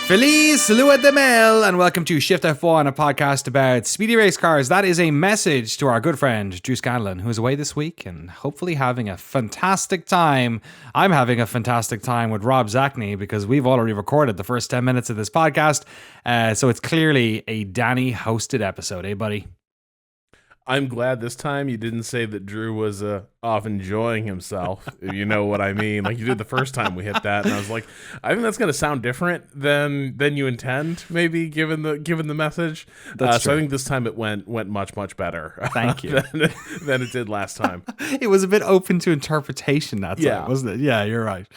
Feliz Lua de Mel, and welcome to Shift+F1, a podcast about speedy race cars. That is a message to our good friend Drew Scanlon, who is away this week and hopefully having a fantastic time. I'm having a fantastic time with Rob Zachney because we've already recorded the first 10 minutes of this podcast, so it's clearly a Danny-hosted episode, eh, buddy? I'm glad this time you didn't say that Drew was off enjoying himself, if you know what I mean. Like you did the first time we hit that, and I was like, I think that's going to sound different than you intend, maybe given the message. That's so true. I think this time it went much better. Thank you. than it did last time. It was a bit open to interpretation that time, wasn't it? Yeah, you're right.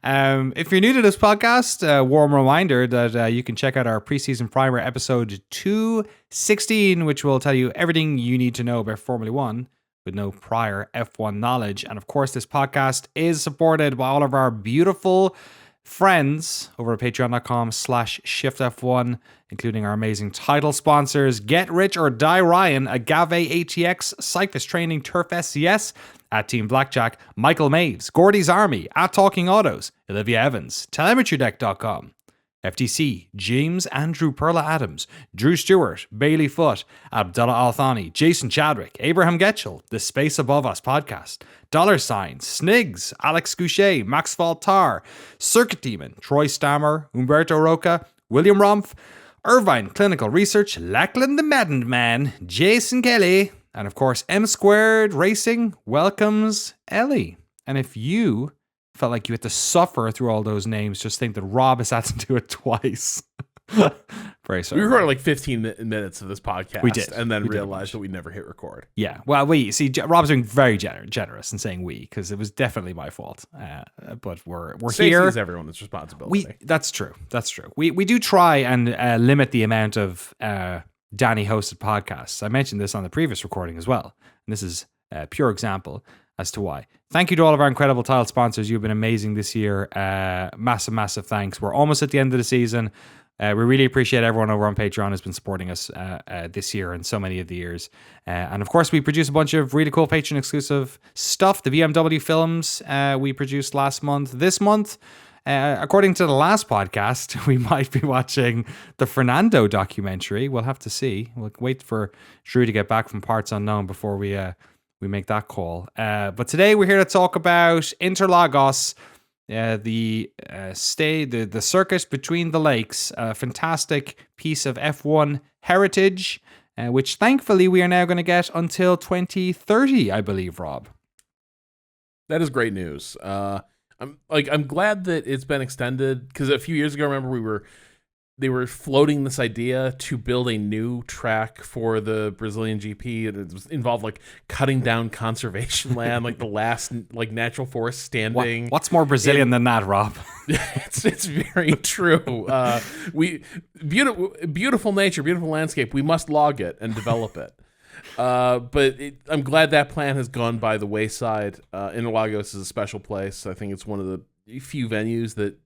If you're new to this podcast, a warm reminder that you can check out our preseason primer episode 216, which will tell you everything you need to know about Formula One with no prior F1 knowledge. And of course, this podcast is supported by all of our beautiful friends over at patreon.com/shiftf1, including our amazing title sponsors, Get Rich or Die Ryan, Agave ATX, Cyclist Training, Turf SCS, at Team Blackjack, Michael Maves, Gordy's Army, at Talking Autos, Olivia Evans, telemetrydeck.com, FTC, James Andrew Perla Adams, Drew Stewart, Bailey Foote, Abdullah Al-Thani, Jason Chadwick, Abraham Getchell, The Space Above Us podcast, $, Snigs, Alex Goucher, Max Valtar, Circuit Demon, Troy Stammer, Umberto Roca, William Rumpf, Irvine Clinical Research, Lachlan the Maddened Man, Jason Kelly, and of course M Squared Racing welcomes Ellie. And if you felt like you had to suffer through all those names, just think that Rob has had to do it twice. Very sorry. We recorded like 15 minutes of this podcast. We did. And then realized that we never hit record. Yeah. Well, Rob's being very generous and saying we, because it was definitely my fault. But we're Safety here. is everyone's responsibility. That's true. We do try and limit the amount of Danny hosted podcasts. I mentioned this on the previous recording as well. And this is a pure example as to why. Thank you to all of our incredible title sponsors. You've been amazing this year. Massive thanks. We're almost at the end of the season. We really appreciate everyone over on Patreon who's been supporting us this year and so many of the years. And of course, we produce a bunch of really cool Patreon exclusive stuff. The BMW films we produced last month. This month, according to the last podcast, we might be watching the Fernando documentary. We'll have to see. We'll wait for Drew to get back from Parts Unknown before we make that call. But today we're here to talk about Interlagos, the circuit between the lakes, a fantastic piece of F1 heritage, which thankfully we are now going to get until 2030, I believe, Rob. That is great news. I'm glad that it's been extended, because a few years ago, remember they were floating this idea to build a new track for the Brazilian GP. It was involved like cutting down conservation land, like the last like natural forest standing. What's more Brazilian than that, Rob? It's very true. Beautiful nature, beautiful landscape. We must log it and develop it. But I'm glad that plan has gone by the wayside. Interlagos is a special place. I think it's one of the few venues that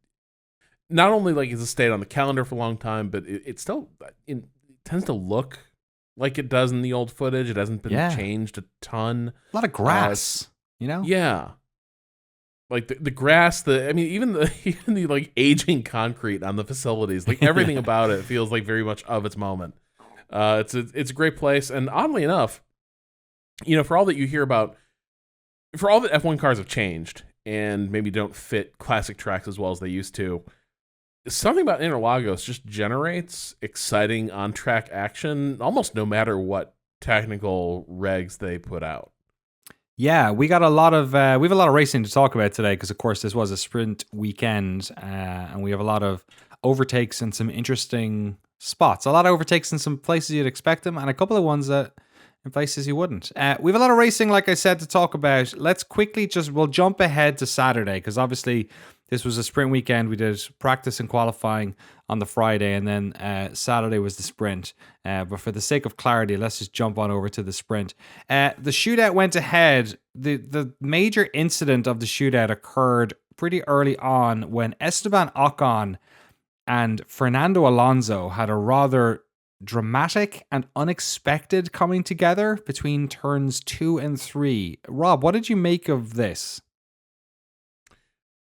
not only like it's stayed on the calendar for a long time, but it still tends to look like it does in the old footage. It hasn't been changed a ton. A lot of grass, you know? Yeah. Like the grass, even the like aging concrete on the facilities, like everything about it feels like very much of its moment. It's a great place, and oddly enough, for all that you hear about, for all that F1 cars have changed and maybe don't fit classic tracks as well as they used to, something about Interlagos just generates exciting on-track action almost no matter what technical regs they put out. Yeah, we have a lot of racing to talk about today because, of course, this was a sprint weekend, and we have a lot of overtakes and some interesting spots. A lot of overtakes in some places you'd expect them, and a couple of ones that in places you wouldn't. We have a lot of racing, like I said, to talk about. Let's quickly we'll jump ahead to Saturday because obviously this was a sprint weekend. We did practice and qualifying on the Friday, and then Saturday was the sprint. But for the sake of clarity, let's just jump on over to the sprint. The shootout went ahead. The major incident of the shootout occurred pretty early on when Esteban Ocon and Fernando Alonso had a rather dramatic and unexpected coming together between turns 2 and 3. Rob, what did you make of this?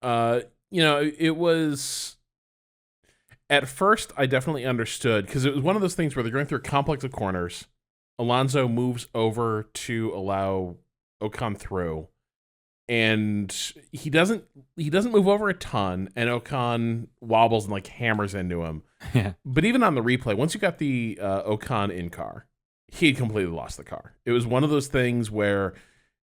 It was At first, I definitely understood because it was one of those things where they're going through a complex of corners. Alonso moves over to allow Ocon through, and he doesn't move over a ton, and Ocon wobbles and like hammers into him. Yeah. But even on the replay, once you got the Ocon in car, he had completely lost the car. It was one of those things where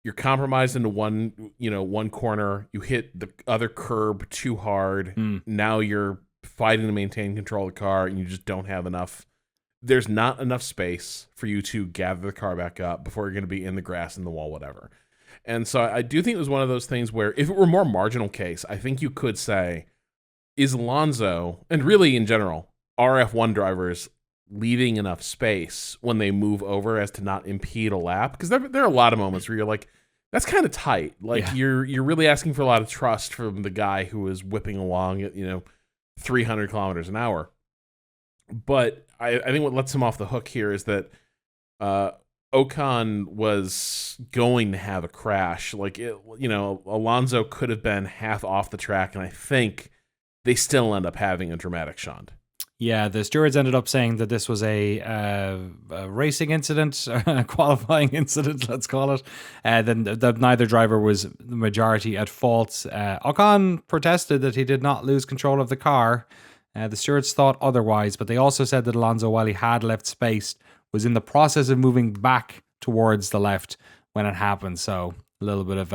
you're compromised into one corner, you hit the other curb too hard. Now you're fighting to maintain control of the car, and you just don't have enough. There's not enough space for you to gather the car back up before you're going to be in the grass, in the wall, whatever. And so I do think it was one of those things where if it were a more marginal case, I think you could say, is Alonso, and really in general, RF1 drivers leaving enough space when they move over as to not impede a lap? Because there are a lot of moments where you're like, that's kind of tight. Like you're really asking for a lot of trust from the guy who is whipping along at 300 kilometers an hour. But I think what lets him off the hook here is that Ocon was going to have a crash. Like Alonso could have been half off the track, and I think they still end up having a dramatic shunt. Yeah, the stewards ended up saying that this was a racing incident, a qualifying incident, let's call it. Then that neither driver was the majority at fault. Ocon protested that he did not lose control of the car. The stewards thought otherwise, but they also said that Alonso, while he had left space, was in the process of moving back towards the left when it happened. So a little bit of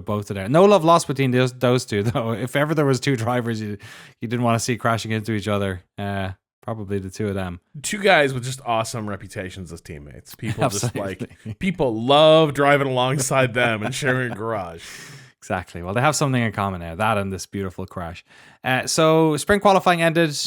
both of there. No love lost between those two, though. If ever there was two drivers you didn't want to see crashing into each other, probably the two of them. Two guys with just awesome reputations as teammates. People people love driving alongside them and sharing a garage. Exactly. Well, they have something in common now, that and this beautiful crash. So sprint qualifying ended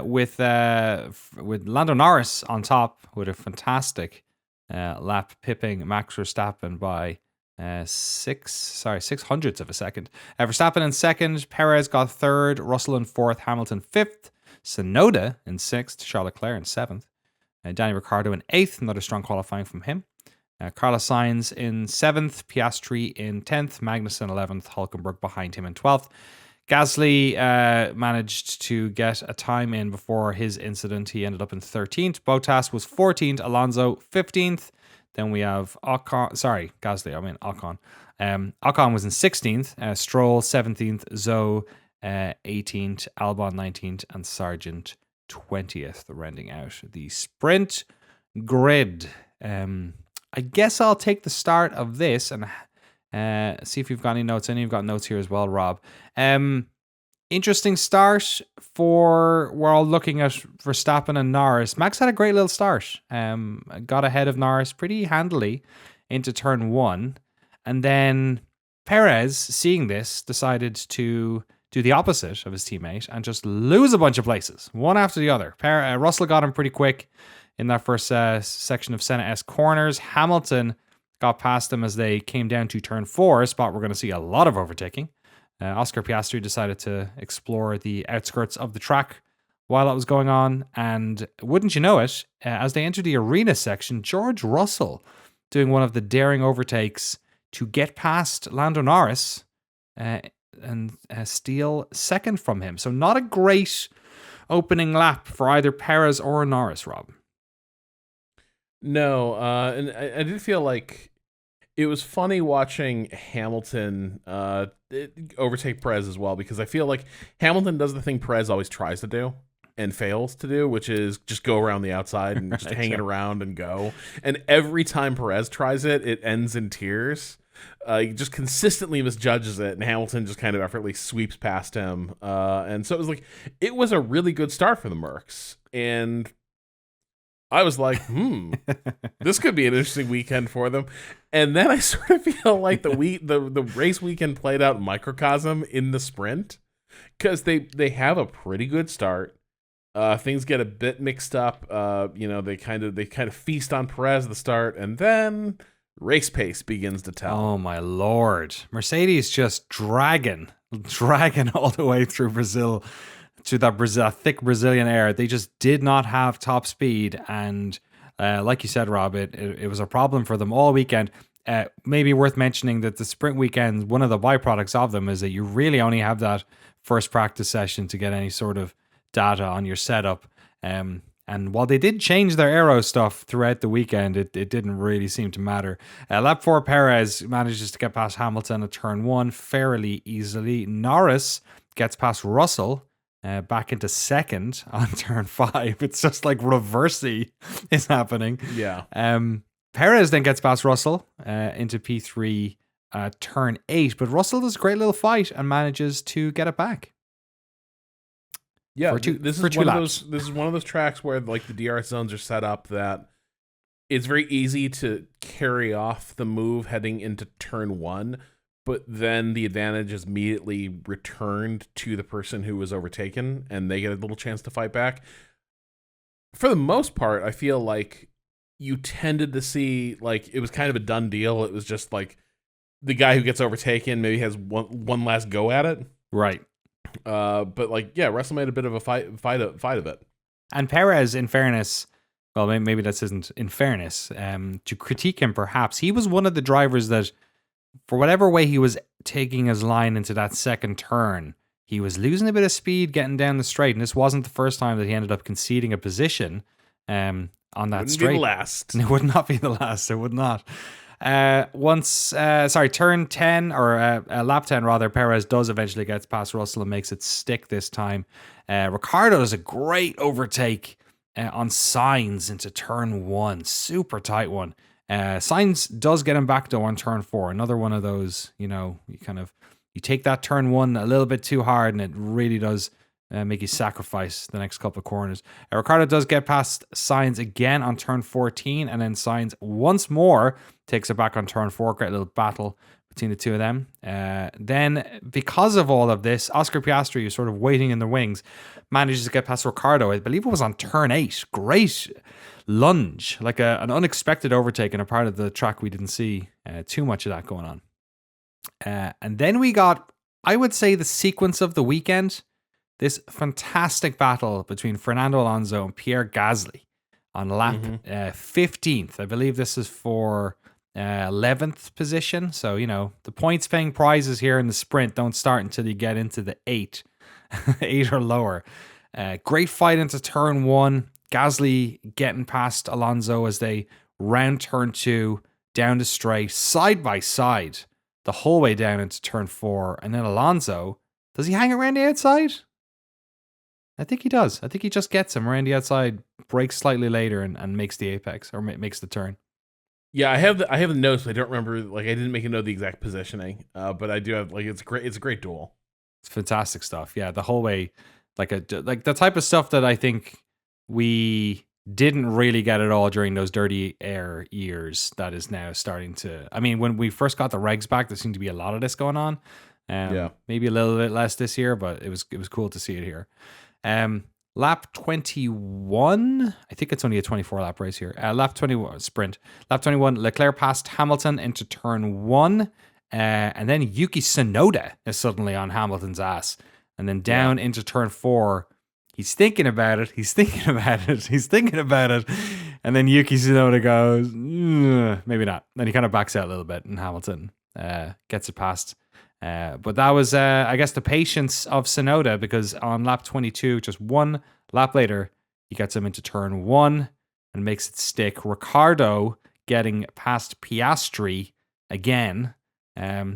with Lando Norris on top with a fantastic lap, pipping Max Verstappen by 600ths of a second. Verstappen in second, Perez got third, Russell in fourth, Hamilton fifth, Tsunoda in sixth, Charles Leclerc in seventh, Danny Ricciardo in eighth, another strong qualifying from him. Carlos Sainz in 7th, Piastri in 10th, Magnussen 11th, Hülkenberg behind him in 12th. Gasly managed to get a time in before his incident. He ended up in 13th. Bottas was 14th, Alonso 15th. Then we have Ocon. Ocon was in 16th, Stroll 17th, Zhou 18th, Albon 19th, and Sargent 20th, rounding out the sprint grid. I guess I'll take the start of this and see if you've got any notes. I know you've got notes here as well, Rob. Interesting start we're all looking at Verstappen and Norris. Max had a great little start. Got ahead of Norris pretty handily into turn one. And then Perez, seeing this, decided to do the opposite of his teammate and just lose a bunch of places, one after the other. Russell got him pretty quick in that first section of Senna S corners. Hamilton got past them as they came down to turn 4, a spot we're going to see a lot of overtaking. Oscar Piastri decided to explore the outskirts of the track while that was going on, and wouldn't you know it, as they entered the arena section, George Russell doing one of the daring overtakes to get past Lando Norris and steal second from him. So not a great opening lap for either Perez or Norris, Rob. No, and I did feel like it was funny watching Hamilton overtake Perez as well, because I feel like Hamilton does the thing Perez always tries to do and fails to do, which is just go around the outside and just hang it around and go. And every time Perez tries it, it ends in tears. He just consistently misjudges it, and Hamilton just kind of effortlessly sweeps past him. And so it was a really good start for the Mercs. And I was like, this could be an interesting weekend for them. And then I sort of feel like the race weekend played out in microcosm in the sprint, because they have a pretty good start. Things get a bit mixed up. They kind of feast on Perez at the start, and then race pace begins to tell. Oh my lord. Mercedes just dragging all the way through Brazil to that thick Brazilian air. They just did not have top speed, and like you said, Rob, it was a problem for them all weekend. Maybe worth mentioning that the sprint weekend, one of the byproducts of them is that you really only have that first practice session to get any sort of data on your setup. And while they did change their aero stuff throughout the weekend, it didn't really seem to matter. Lap 4, Perez manages to get past Hamilton at turn 1 fairly easily. Norris gets past Russell back into second on turn 5. It's just like reversey is happening. Yeah. Perez then gets past Russell into P3 turn 8, but Russell does a great little fight and manages to get it back. Yeah, this is one of those tracks where like the DRS zones are set up that it's very easy to carry off the move heading into turn 1, but then the advantage is immediately returned to the person who was overtaken, and they get a little chance to fight back. For the most part, I feel like you tended to see like it was kind of a done deal. It was just like the guy who gets overtaken maybe has one last go at it, right? But like, yeah, Russell made a bit of a fight of it. And Perez, in fairness, well, maybe this isn't in fairness, to critique him, perhaps, he was one of the drivers that, for whatever way he was taking his line into that second turn, he was losing a bit of speed getting down the straight. And this wasn't the first time that he ended up conceding a position on that straight. Be the last. It would not be the last. It would not. Turn 10 or lap 10 rather, Perez does eventually get past Russell and makes it stick this time. Ricciardo does a great overtake on Sainz into turn 1, super tight one. Sainz does get him back though on turn 4, another one of those, you take that turn 1 a little bit too hard and it really does make you sacrifice the next couple of corners. Ricciardo does get past Sainz again on turn 14, and then Sainz once more takes it back on turn 4. Great little battle between the two of them. Then, because of all of this, Oscar Piastri, who's sort of waiting in the wings, manages to get past Ricciardo. I believe it was on turn 8. Great lunge, like an unexpected overtake in a part of the track we didn't see too much of that going on. And then we got, I would say, the sequence of the weekend. This fantastic battle between Fernando Alonso and Pierre Gasly on lap 15th. I believe this is for 11th position. So, the points paying prizes here in the sprint don't start until you get into the 8 or lower. Great fight into turn 1. Gasly getting past Alonso as they round turn 2 down the straight, side by side, the whole way down into turn 4. And then Alonso, does he hang around the outside? I think he does. I think he just gets him around the outside, breaks slightly later, and makes the apex, or makes the turn. Yeah, I have the notes, but I don't remember. Like, I didn't make a note of the exact positioning, but I do have it's great. It's a great duel. It's fantastic stuff. Yeah, the whole way, like the type of stuff that I think we didn't really get at all during those dirty air years. That is now starting to. I mean, when we first got the regs back, there seemed to be a lot of this going on. Maybe a little bit less this year, but it was cool to see it here. Lap 21, I think it's only a 24 lap race here. Lap 21 sprint. Lap 21, Leclerc passed Hamilton into turn 1, and then Yuki Tsunoda is suddenly on Hamilton's ass, and then down into turn 4. He's thinking about it. And then Yuki Tsunoda goes, maybe not. Then he kind of backs out a little bit, and Hamilton gets it past. But that was, I guess, the patience of Tsunoda, because on lap 22, just one lap later, he gets him into turn 1 and makes it stick. Ricciardo getting past Piastri again.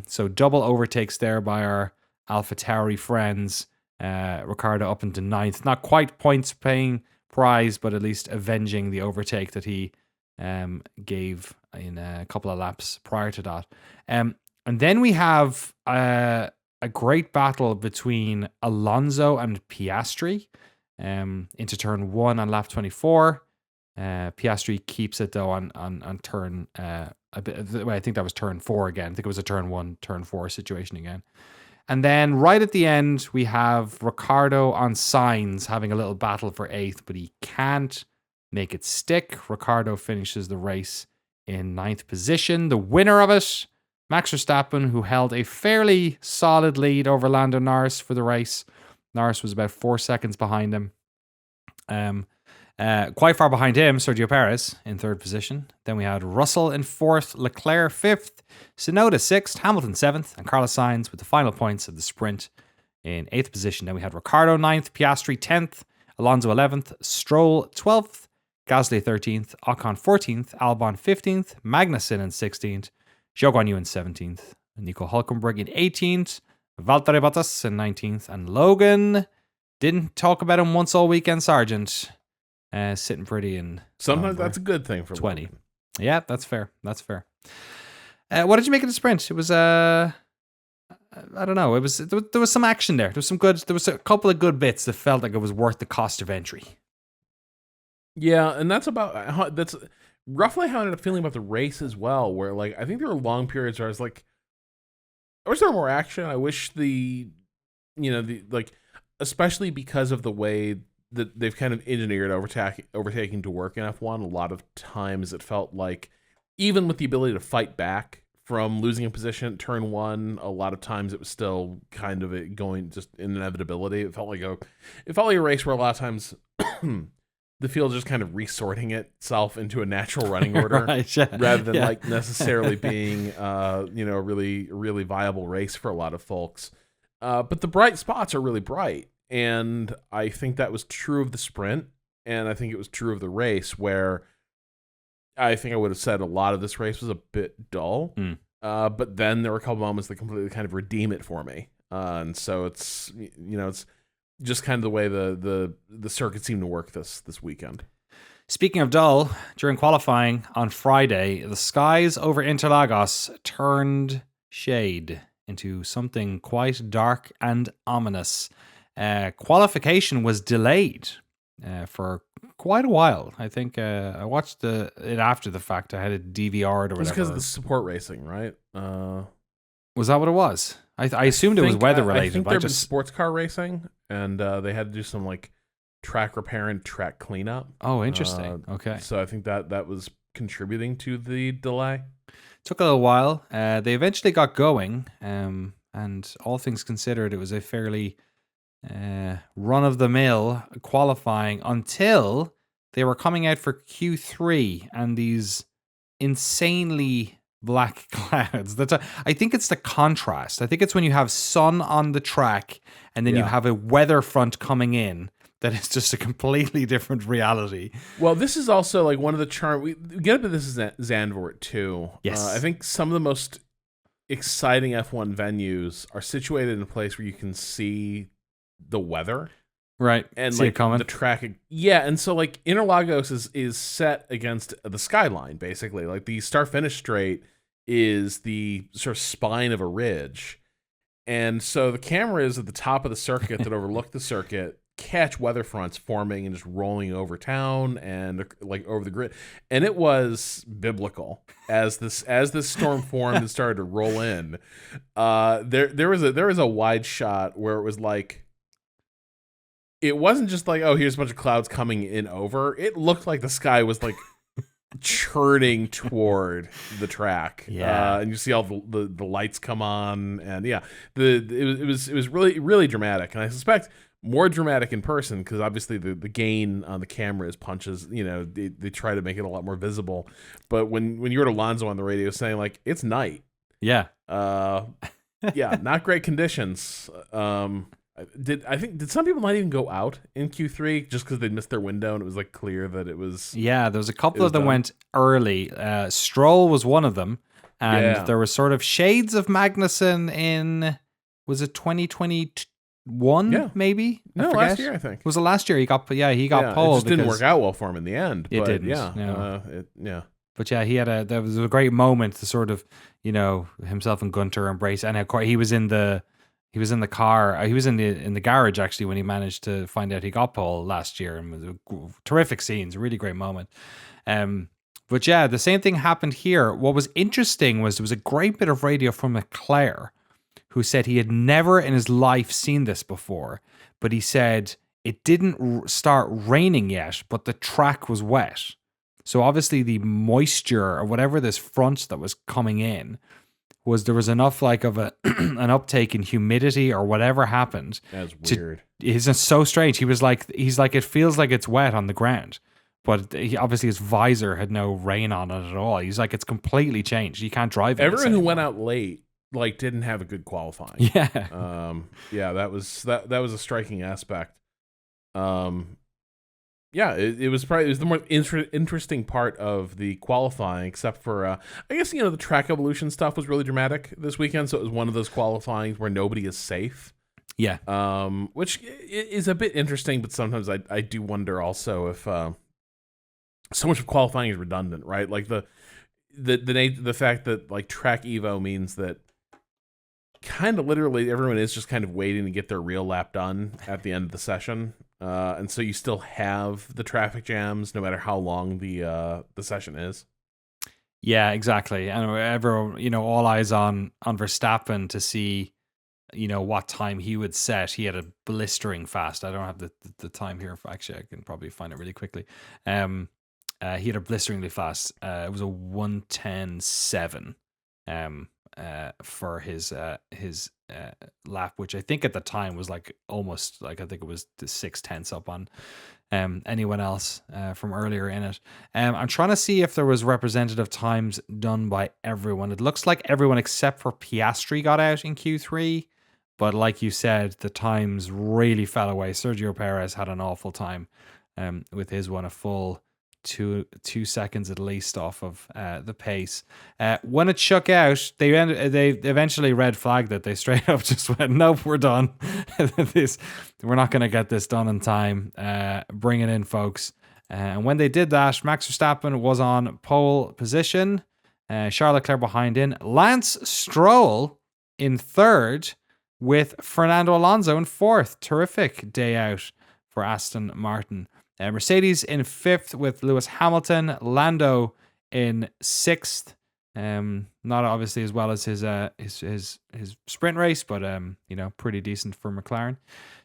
So double overtakes there by our AlphaTauri friends. Ricciardo up into 9th. Not quite points paying prize, but at least avenging the overtake that he gave in a couple of laps prior to that. And then we have a great battle between Alonso and Piastri into turn 1 on lap 24. Piastri keeps it though on turn I think that was turn 4 again. I think it was a turn 1, turn 4 situation again. And then right at the end, we have Ricciardo on Sainz having a little battle for 8th, but he can't make it stick. Ricciardo finishes the race in 9th position. The winner of it, Max Verstappen, who held a fairly solid lead over Lando Norris for the race. Norris was about 4 seconds behind him. Quite far behind him, Sergio Perez in 3rd position. Then we had Russell in 4th, Leclerc 5th, Tsunoda 6th, Hamilton 7th, and Carlos Sainz with the final points of the sprint in 8th position. Then we had Ricciardo 9th, Piastri 10th, Alonso 11th, Stroll 12th, Gasly 13th, Ocon 14th, Albon 15th, Magnussen in 16th, Zhou Guanyu in 17th, Nico Hülkenberg in 18th, Valtteri Bottas in 19th, and Logan, didn't talk about him once all weekend, Sargent, sitting pretty in Sometimes that's a good thing for 20. Logan. Yeah, that's fair. That's fair. What did you make of the sprint? It was I don't know. There was some action there. There was a couple of good bits that felt like it was worth the cost of entry. Yeah, and that's roughly how I ended up feeling about the race as well, where like I think there were long periods where I was like, I wish there were more action. I wish especially because of the way that they've kind of engineered overtaking to work in F1, a lot of times it felt like, even with the ability to fight back from losing a position at turn one, a lot of times it was still kind of it going just in inevitability. It felt like a race where a lot of times the field just kind of resorting itself into a natural running order, right, yeah. rather than like necessarily being a really, really viable race for a lot of folks. But the bright spots are really bright. And I think that was true of the sprint. And I think it was true of the race, where I think I would have said a lot of this race was a bit dull. But then there were a couple moments that completely kind of redeem it for me. And so it's just kind of the way the circuit seemed to work this weekend. Speaking of dull, during qualifying on Friday, the skies over Interlagos turned shade into something quite dark and ominous. Qualification was delayed for quite a while. I think I watched it after the fact. I had it DVR'd or whatever. It was because of the support racing, right? Was that what it was? I assumed it was weather related. I think there was sports car racing, and they had to do some like track repair and track cleanup. Oh, interesting. Okay. So I think that was contributing to the delay. Took a little while. They eventually got going, and all things considered, it was a fairly run-of-the-mill qualifying until they were coming out for Q3 and these insanely black clouds. I think it's the contrast. I think it's when you have sun on the track and then you have a weather front coming in that is just a completely different reality. Well, this is also like one of the charm. We get up to this is Zandvoort too. Yes. I think some of the most exciting F1 venues are situated in a place where you can see the weather, right, and see like it coming. The track, and so like Interlagos is set against the skyline, basically. Like the start finish straight is the sort of spine of a ridge, and so the cameras at the top of the circuit that overlook the circuit catch weather fronts forming and just rolling over town and like over the grid, and it was biblical as this storm formed and started to roll in. There was a wide shot where it was like, it wasn't just like, oh, here's a bunch of clouds coming in over. It looked like the sky was like churning toward the track. Yeah. And you see all the lights come on, and it was really, really dramatic. And I suspect more dramatic in person, because obviously the gain on the camera is punches. They try to make it a lot more visible. But when you heard Alonso on the radio saying like it's night, not great conditions. Did some people not even go out in Q3 just because they missed their window and it was like clear that it was? Yeah, there was a couple of them went early. Stroll was one of them, and there was sort of shades of Magnussen in, was it 2021 maybe? No, last year I think. Was it last year he got pole? It just didn't work out well for him in the end. It didn't. But yeah, there was a great moment to sort of, himself and Gunter embrace, and of course he was in the car. He was in the garage actually when he managed to find out he got pole last year, and it was terrific scenes, a really great moment. But yeah, the same thing happened here. What was interesting was there was a great bit of radio from Leclerc, who said he had never in his life seen this before, but he said it didn't start raining yet, but the track was wet. So obviously the moisture or whatever this front that was coming in there was enough like of an uptake in humidity or whatever happened. That's weird. It's just so strange. He's like, it feels like it's wet on the ground, but obviously his visor had no rain on it at all. He's like, it's completely changed. You can't drive it. Everyone who went out late like didn't have a good qualifying. Yeah. That was a striking aspect. yeah, it was the more interesting part of the qualifying, except for I guess the track evolution stuff was really dramatic this weekend. So it was one of those qualifyings where nobody is safe. Yeah. Which is a bit interesting, but sometimes I do wonder also if so much of qualifying is redundant, right? Like the fact that like track evo means that kind of literally everyone is just kind of waiting to get their real lap done at the end of the session. And so you still have the traffic jams no matter how long the session is. Yeah, exactly. And everyone, all eyes on Verstappen to see, what time he would set. He had a blistering fast. I don't have the time here. Actually, I can probably find it really quickly. He had a blisteringly fast. It was a 1:10.7. For his lap, which I think at the time was like almost like I think it was the 6/10 up on anyone else from earlier in it. I'm trying to see if there was representative times done by everyone. It looks like everyone except for Piastri got out in Q3, but like you said, the times really fell away. Sergio Perez had an awful time with his one, a full 2 seconds at least off of the pace. When it shook out, they eventually red flagged it. They straight up just went, nope, we're done. We're not going to get this done in time. Bring it in, folks. And when they did that, Max Verstappen was on pole position. Charles Leclerc behind in. Lance Stroll in third with Fernando Alonso in fourth. Terrific day out for Aston Martin. Mercedes in fifth with Lewis Hamilton. Lando in sixth. Not obviously as well as his sprint race, but pretty decent for McLaren.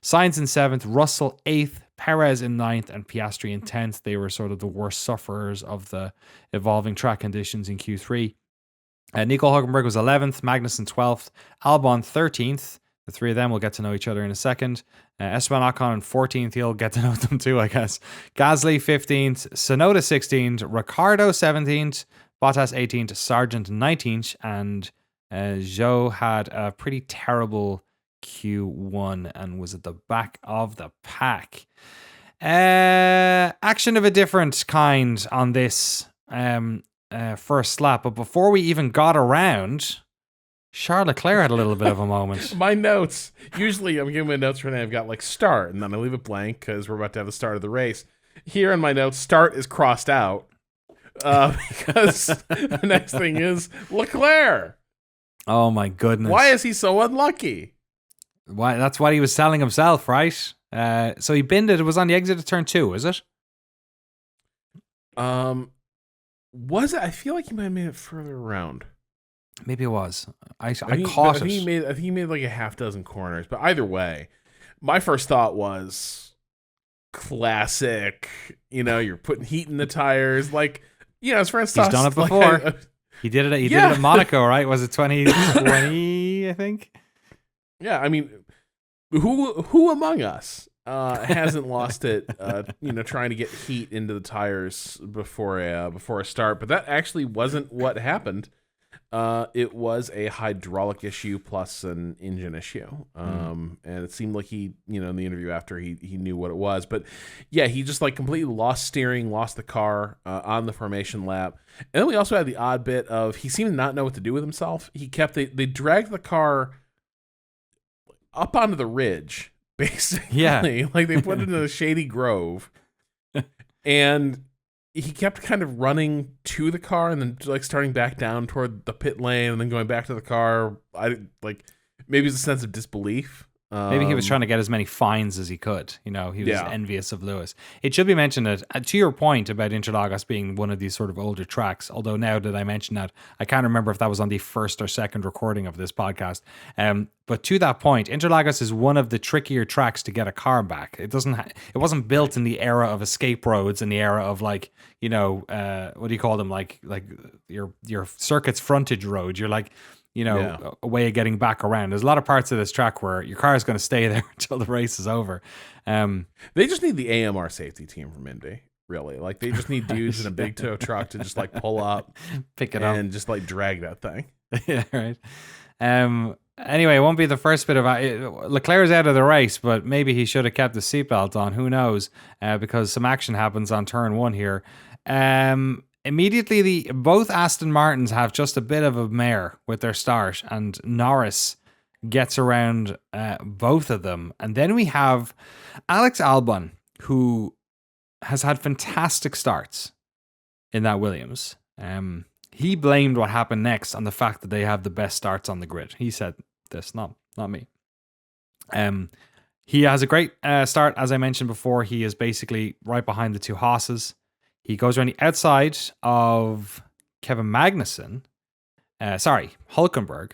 Sainz in seventh. Russell eighth. Perez in ninth, and Piastri in 10th. They were sort of the worst sufferers of the evolving track conditions in Q3. Nico Hülkenberg was 11th. Magnussen 12th. Albon 13th. The three of them will get to know each other in a second. Esteban Ocon in 14th. You'll get to know them too, I guess. Gasly 15th. Tsunoda 16th. Ricciardo 17th. Bottas 18th. Sargent 19th. And Zhou had a pretty terrible Q1 and was at the back of the pack. Action of a different kind on this first lap. But before we even got around, Charles Leclerc had a little bit of a moment. My notes. Usually I'm giving my notes right now. I've got like start, and then I leave it blank because we're about to have the start of the race. Here in my notes, start is crossed out because the next thing is Leclerc. Oh my goodness. Why is he so unlucky? Why? That's what he was telling himself, right? So he binned it. It was on the exit of turn 2, is it? Was it? I feel like he might have made it further around. Maybe it was. I caught it. I think he made like a half dozen corners. But either way, my first thought was classic. You're putting heat in the tires. Like, as Francis. He's done it before. He did it. He did it at Monaco, right? Was it 2020? I think. Yeah, I mean, who among us hasn't lost it? Trying to get heat into the tires before a start. But that actually wasn't what happened. It was a hydraulic issue plus an engine issue. And it seemed like he, in the interview after he knew what it was. But yeah, he just like completely lost steering, lost the car on the formation lap. And then we also had the odd bit of he seemed to not know what to do with himself. They dragged the car up onto the ridge, basically. Yeah. Like they put it in a shady grove. And he kept kind of running to the car and then like starting back down toward the pit lane and then going back to the car. Maybe it's a sense of disbelief. Maybe he was trying to get as many fines as he could. He was envious of Lewis. It should be mentioned that, to your point about Interlagos being one of these sort of older tracks, although now that I mention that, I can't remember if that was on the first or second recording of this podcast. But to that point, Interlagos is one of the trickier tracks to get a car back. It wasn't built in the era of escape roads, in the era of what do you call them? Like your circuit's frontage road. You're like, a way of getting back around. There's a lot of parts of this track where your car is going to stay there until the race is over. They just need the AMR safety team from Indy, really. Like, they just need dudes in a big tow truck to just, like, pull up, pick it up, and just, like, drag that thing. Yeah, right. Anyway, it won't be the first bit of Leclerc's out of the race, but maybe he should have kept the seatbelt on. Who knows? Because some action happens on turn one here. Immediately, both Aston Martins have just a bit of a mare with their start, and Norris gets around both of them. And then we have Alex Albon, who has had fantastic starts in that Williams. He blamed what happened next on the fact that they have the best starts on the grid. He said this, not me. He has a great start, as I mentioned before. He is basically right behind the two Haas's. He goes around the outside of Kevin Magnussen. Hulkenberg.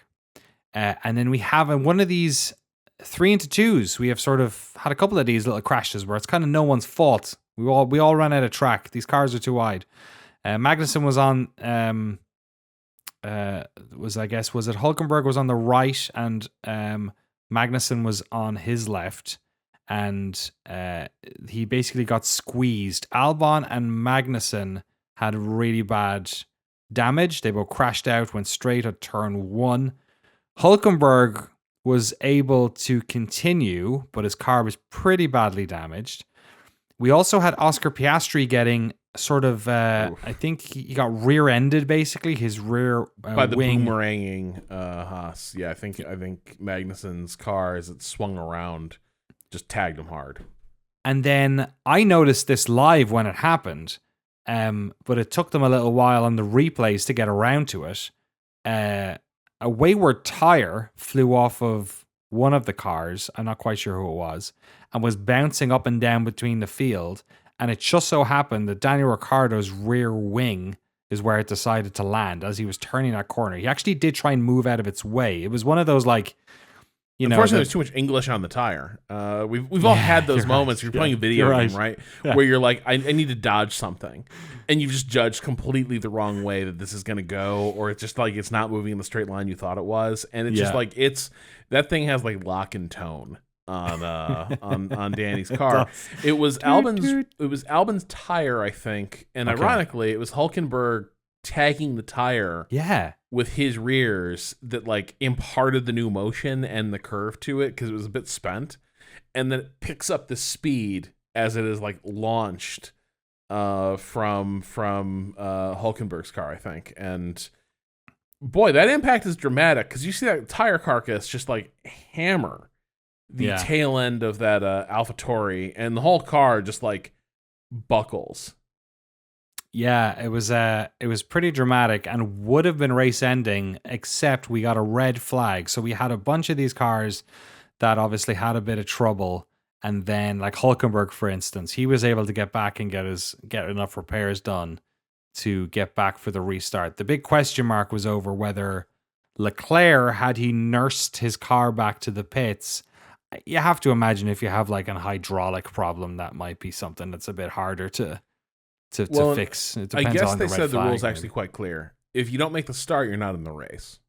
And then we have in one of these 3 into 2s, we have sort of had a couple of these little crashes where it's kind of no one's fault. We all ran out of track. These cars are too wide. Magnussen was on, was it Hulkenberg was on the right and Magnussen was on his left, and he basically got squeezed. Albon and Magnussen had really bad damage. They both crashed out, went straight at turn 1. Hulkenberg was able to continue, but his car was pretty badly damaged. We also had Oscar Piastri getting sort of, I think he got rear-ended, basically. His rear by the wing. boomeranging Haas. Yeah, I think Magnussen's car, as it swung around, just tagged him hard. And then I noticed this live when it happened, but it took them a little while on the replays to get around to it. A wayward tire flew off of one of the cars, I'm not quite sure who it was, and was bouncing up and down between the field. And it just so happened that Daniel Ricciardo's rear wing is where it decided to land as he was turning that corner. He actually did try and move out of its way. It was one of those, like, unfortunately, there's too much English on the tire. We've all had those moments. You're playing a video game, right? Yeah. Where you're like, I need to dodge something, and you've just judged completely the wrong way that this is going to go, or it's just like it's not moving in the straight line you thought it was, and it's just like that thing has like lock and tone on Danny's car. It was Albon's tire, I think, and ironically, it was Hulkenberg tagging the tire. Yeah. With his rears that like imparted the new motion and the curve to it because it was a bit spent, and then it picks up the speed as it is like launched from Hulkenberg's car, I think. And boy, that impact is dramatic because you see that tire carcass just like hammer the tail end of that AlphaTauri, and the whole car just like buckles. Yeah, it was pretty dramatic and would have been race ending, except we got a red flag. So we had a bunch of these cars that obviously had a bit of trouble, and then like Hulkenberg, for instance, he was able to get back and get enough repairs done to get back for the restart. The big question mark was over whether Leclerc, had he nursed his car back to the pits. You have to imagine if you have like an hydraulic problem, that might be something that's a bit harder to fix. It depends. I guess on they the said the rule's maybe. actually quite clear. If you don't make the start, you're not in the race.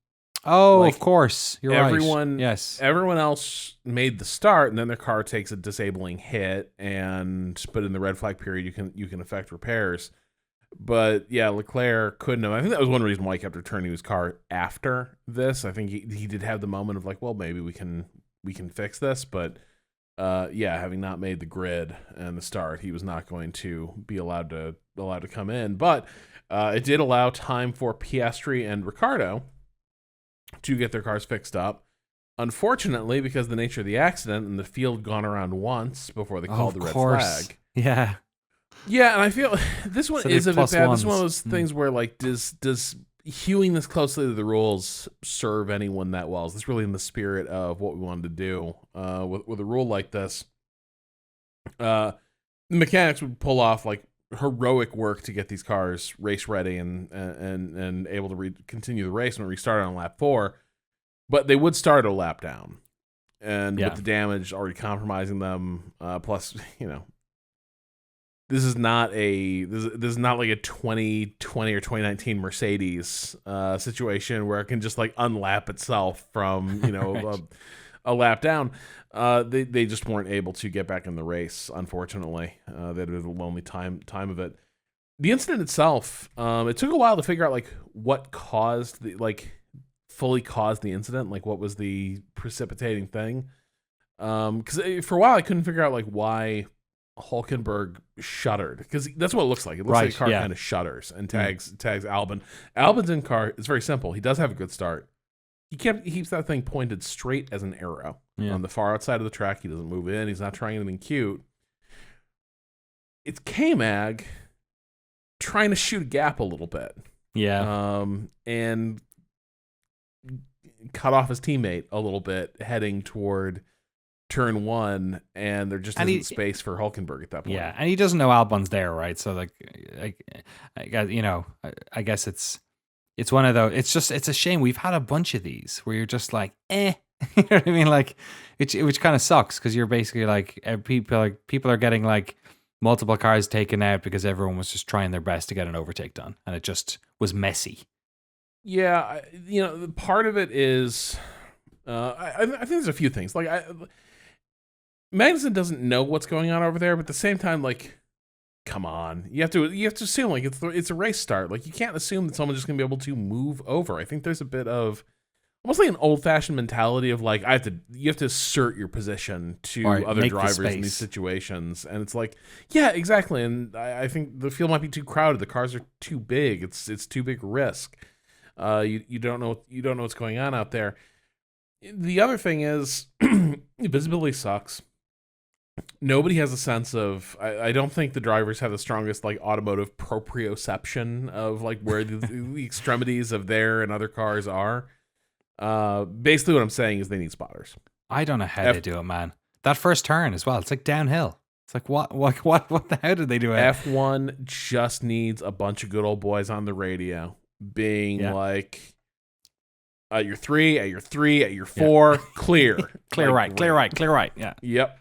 Oh, like, of course. You're everyone, right. Yes. Everyone else made the start, and then their car takes a disabling hit, but in the red flag period, you can effect repairs. But yeah, Leclerc couldn't have. I think that was one reason why he kept returning his car after this. I think he did have the moment of like, well, maybe we can fix this, but having not made the grid and the start, he was not going to be allowed to come in. But it did allow time for Piastri and Ricciardo to get their cars fixed up. Unfortunately, because of the nature of the accident and the field gone around once before they called the red flag. Yeah. Yeah, and I feel this one is a bit bad. This is one of those things where like does hewing this closely to the rules serve anyone that well? Is this really in the spirit of what we wanted to do with a rule like this? The mechanics would pull off like heroic work to get these cars race ready and able to continue the race and restart on lap 4, but they would start a lap down, and with the damage already compromising them, plus this is not like a 2020 or 2019 Mercedes situation where it can just like unlap itself from a lap down. They just weren't able to get back in the race, unfortunately. That was a lonely time of it. The incident itself, it took a while to figure out like what caused fully caused the incident. Like, what was the precipitating thing? Because for a while I couldn't figure out like why Hulkenberg shuddered, because that's what it looks like. It looks like the car kind of shudders and tags Albon. Albon's in car. It's very simple. He does have a good start. He keeps that thing pointed straight as an arrow on the far outside of the track. He doesn't move in. He's not trying anything cute. It's K-Mag trying to shoot a gap a little bit. Yeah. And cut off his teammate a little bit heading toward turn 1, and there just isn't space for Hulkenberg at that point. Yeah, and he doesn't know Albon's there, right? So like I guess it's one of those. It's a shame. We've had a bunch of these where you're just like, you know what I mean? Like, which kind of sucks, because you're basically like, people are getting like multiple cars taken out because everyone was just trying their best to get an overtake done, and it just was messy. Yeah, part of it is, I think there's a few things. Like, Magnussen doesn't know what's going on over there, but at the same time, like, come on, you have to assume like it's a race start. Like, you can't assume that someone's just gonna be able to move over. I think there's a bit of almost like an old-fashioned mentality of like, you have to assert your position to other drivers in these situations, and it's like, yeah, exactly. And I think the field might be too crowded. The cars are too big. It's too big risk. You don't know what's going on out there. The other thing is visibility sucks. Nobody has a sense of. I don't think the drivers have the strongest like automotive proprioception of like where the extremities of their and other cars are. Basically, what I'm saying is they need spotters. I don't know how they do it, man. That first turn as well. It's like downhill. It's like what the hell did they do it? F1 just needs a bunch of good old boys on the radio being like, at your 3, at your 3, at your 4, clear. Clear like, right. Yeah. Yep.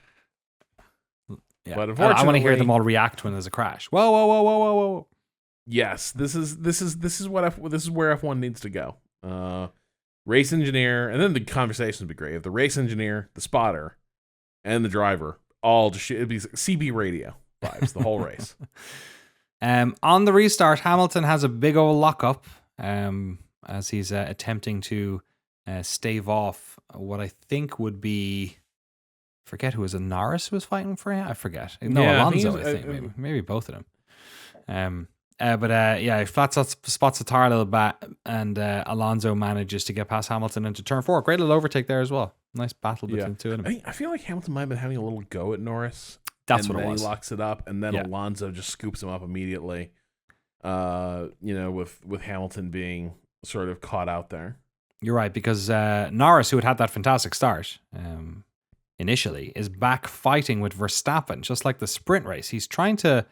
Yeah. But unfortunately, I want to hear them all react when there's a crash. Whoa. Yes, this is where F1 needs to go. Race engineer, and then the conversation would be great. If the race engineer, the spotter, and the driver all just it'd be CB radio vibes the whole race. On the restart, Hamilton has a big old lockup as he's attempting to stave off what I think would be. Forget who was it. Norris who was fighting for him. I forget. No, Alonso. I think maybe both of them. He spots the tire a little bit, and Alonso manages to get past Hamilton into turn 4. Great little overtake there as well. Nice battle between the two of them. I feel like Hamilton might have been having a little go at Norris. That's what it was. He locks it up, and then Alonso just scoops him up immediately. With Hamilton being sort of caught out there. You're right, because Norris, who had that fantastic start initially, is back fighting with Verstappen, just like the sprint race. He's trying to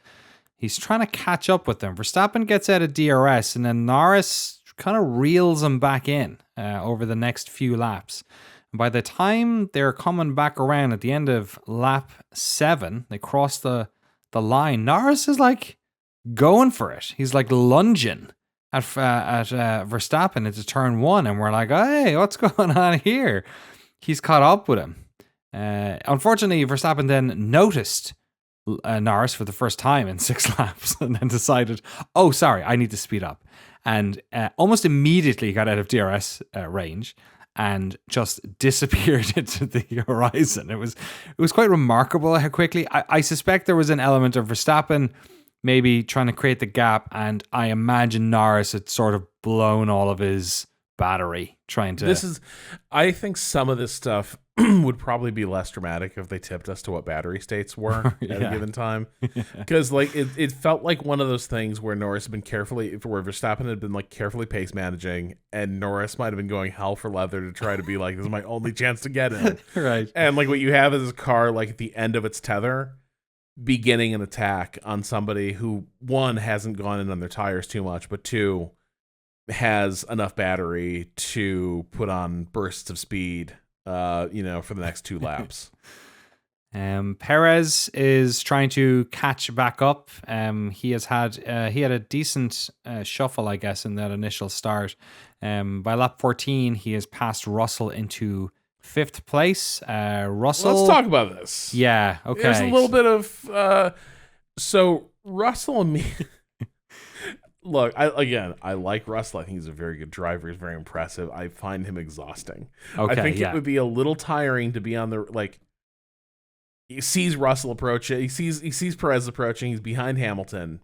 catch up with them. Verstappen gets out of DRS, and then Norris kind of reels him back in over the next few laps. And by the time they're coming back around at the end of lap 7, they cross the line. Norris is like going for it. He's like lunging at Verstappen into turn 1, and we're like, hey, what's going on here? He's caught up with him. Unfortunately, Verstappen then noticed Norris for the first time in 6 laps, and then decided, oh, sorry, I need to speed up. And almost immediately got out of DRS range and just disappeared into the horizon. It was quite remarkable how quickly. I suspect there was an element of Verstappen maybe trying to create the gap, and I imagine Norris had sort of blown all of his battery trying to. I think some of this stuff would probably be less dramatic if they tipped us to what battery states were at a given time, because like it felt like one of those things where Norris had been where Verstappen had been like carefully pace managing, and Norris might have been going hell for leather to try to be like, this is my only chance to get in. Right. And like what you have is a car like at the end of its tether beginning an attack on somebody who, one, hasn't gone in on their tires too much, but two, has enough battery to put on bursts of speed for the next 2 laps. Perez is trying to catch back up. He had a decent shuffle, I guess, in that initial start. By lap 14, he has passed Russell into 5th place. Russell. Let's talk about this. Yeah. Okay. There's a little bit of so Russell and me. Look, I like Russell. I think he's a very good driver. He's very impressive. I find him exhausting. Okay, I think it would be a little tiring to be on the he sees Russell approach it. He sees Perez approaching. He's behind Hamilton,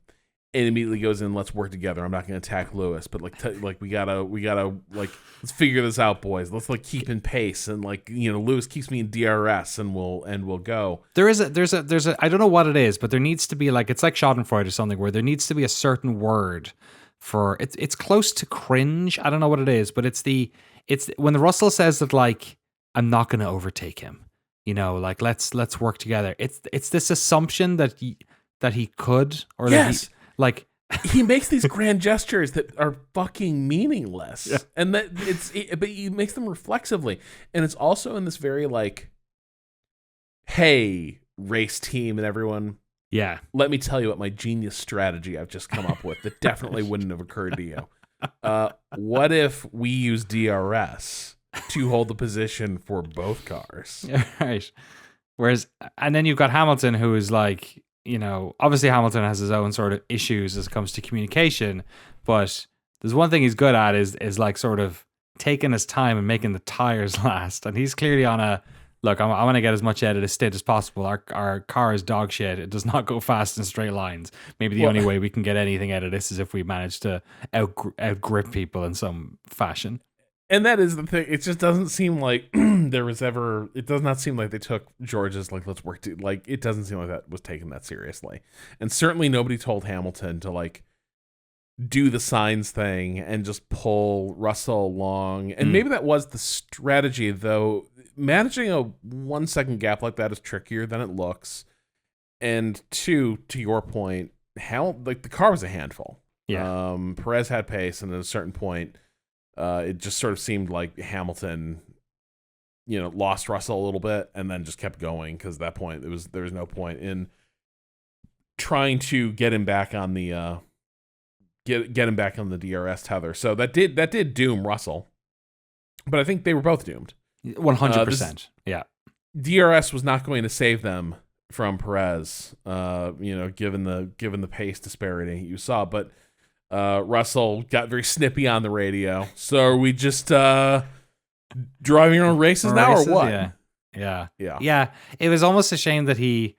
and immediately goes in. Let's work together. I'm not going to attack Lewis, but we gotta let's figure this out, boys. Let's keep in pace, and Lewis keeps me in DRS, and we'll go. There's a I don't know what it is, but there needs to be it's like Schadenfreude or something where there needs to be a certain word for it's close to cringe. I don't know what it is, but it's when the Russell says that I'm not going to overtake him. Let's work together. It's this assumption that he could, or yes. that he makes these grand gestures that are fucking meaningless, yeah. And that but he makes them reflexively, and it's also in this very hey, race team and everyone. Yeah, let me tell you what my genius strategy I've just come up with that definitely wouldn't have occurred to you. What if we use DRS to hold the position for both cars? Right. Whereas, and then you've got Hamilton, who is obviously Hamilton has his own sort of issues as it comes to communication, but there's one thing he's good at is sort of taking his time and making the tires last. And he's clearly on a, look, I want to get as much out of this stint as possible. Our car is dog shit. It does not go fast in straight lines. Maybe the only way we can get anything out of this is if we manage to outgrip people in some fashion. And that is the thing. It just doesn't seem like there was ever. It does not seem like they took George's let's work to it doesn't seem like that was taken that seriously. And certainly nobody told Hamilton to do the signs thing and just pull Russell along. And maybe that was the strategy, though. Managing a 1 second gap like that is trickier than it looks. And two, to your point, the car was a handful. Yeah. Perez had pace, and at a certain point, it just sort of seemed like Hamilton, lost Russell a little bit and then just kept going, because at that point there was no point in trying to get him back on the get him back on the DRS tether. So that did doom Russell, but I think they were both doomed. 100%. Yeah, DRS was not going to save them from Perez. Given the pace disparity you saw, but. Russell got very snippy on the radio. So are we just driving our own races now, or what? Yeah. It was almost a shame that he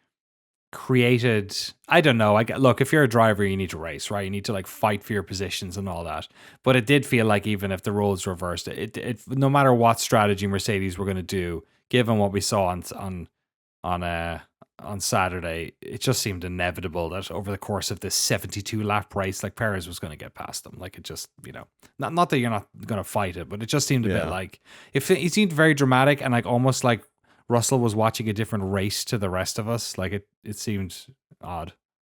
created. I don't know. Look, if you're a driver, you need to race, right? You need to fight for your positions and all that. But it did feel like even if the roles reversed, it no matter what strategy Mercedes were going to do, given what we saw on Saturday, it just seemed inevitable that over the course of this 72 lap race, Perez was going to get past them. It just, not that you're not going to fight it, but it just seemed a bit it seemed very dramatic, and almost like Russell was watching a different race to the rest of us. It seemed odd.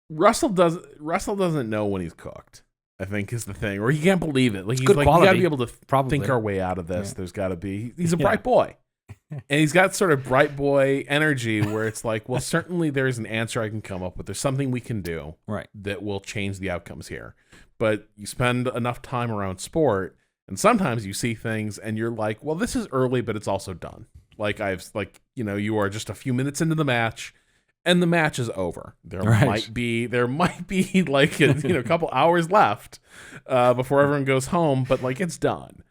Russell doesn't know when he's cooked, I think, is the thing, or he can't believe it. He's good quality. You gotta be able to think our way out of this. Yeah. There's got to be. He's a bright boy. And he's got sort of bright boy energy where it's well, certainly there's an answer I can come up with. There's something we can do that will change the outcomes here. But you spend enough time around sport, and sometimes you see things and you're well, this is early, but it's also done. You are just a few minutes into the match, and the match is over. There might be a couple hours left before everyone goes home, but it's done.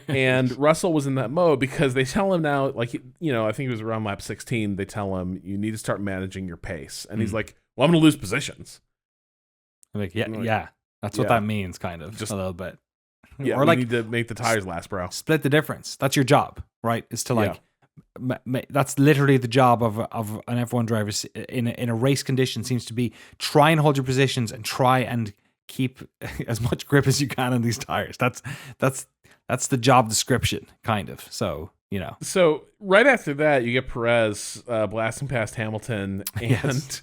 And Russell was in that mode because they tell him now, I think it was around lap 16, they tell him you need to start managing your pace, and he's well, I'm gonna lose positions. That's what that means, kind of, just a little bit. Or we need to make the tires last, bro. Split the difference. That's your job, right? Is to that's literally the job of an F1 driver in a race condition, seems to be try and hold your positions and try and keep as much grip as you can on these tires. That's the job description, kind of. So, So right after that, you get Perez blasting past Hamilton, and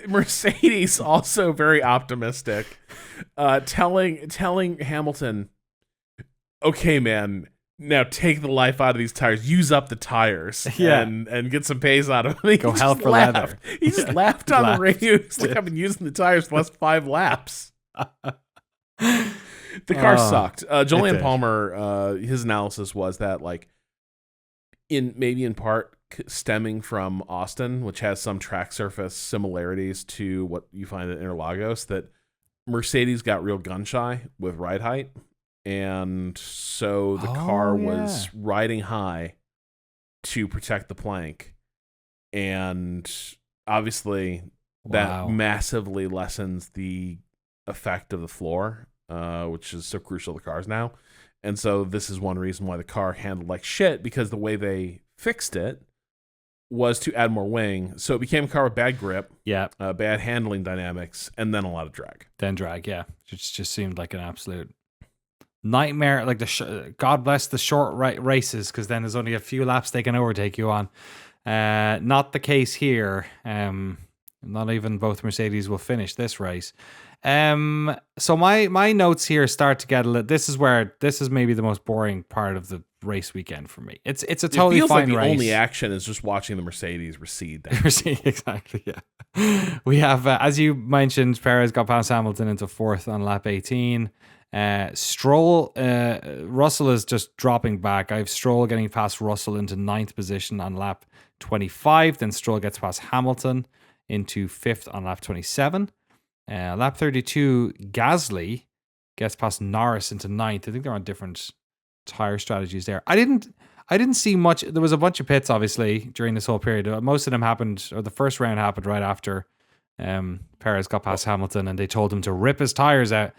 Mercedes also very optimistic, telling Hamilton, "Okay, man, now take the life out of these tires. Use up the tires, and get some pace out of them." Go hell for leather. He just laughed on the radio. He's I've been using the tires for the last 5 laps. The car sucked. Julian Palmer, his analysis was that in part stemming from Austin, which has some track surface similarities to what you find at Interlagos, that Mercedes got real gun shy with ride height, and so the car was riding high to protect the plank, and obviously that massively lessens the effect of the floor, which is so crucial to cars now. And so this is one reason why the car handled like shit, because the way they fixed it was to add more wing. So it became a car with bad grip, bad handling dynamics, and then a lot of drag. It just seemed like an absolute nightmare. Like God bless the short races, because then there's only a few laps they can overtake you on. Not the case here. Not even both Mercedes will finish this race. So my notes here start to get a little. This is maybe the most boring part of the race weekend for me. It's a totally fine race. The only action is just watching the Mercedes recede. Exactly. Yeah. We have, as you mentioned, Perez got past Hamilton into fourth on lap 18. Stroll, Russell is just dropping back. I have Stroll getting past Russell into ninth position on lap 25. Then Stroll gets past Hamilton into fifth on lap 27. Lap 32, Gasly gets past Norris into ninth. I think they're on different tire strategies there. I didn't see much. There was a bunch of pits, obviously, during this whole period. Most of them happened, or the first round happened right after Perez got past Hamilton, and they told him to rip his tires out.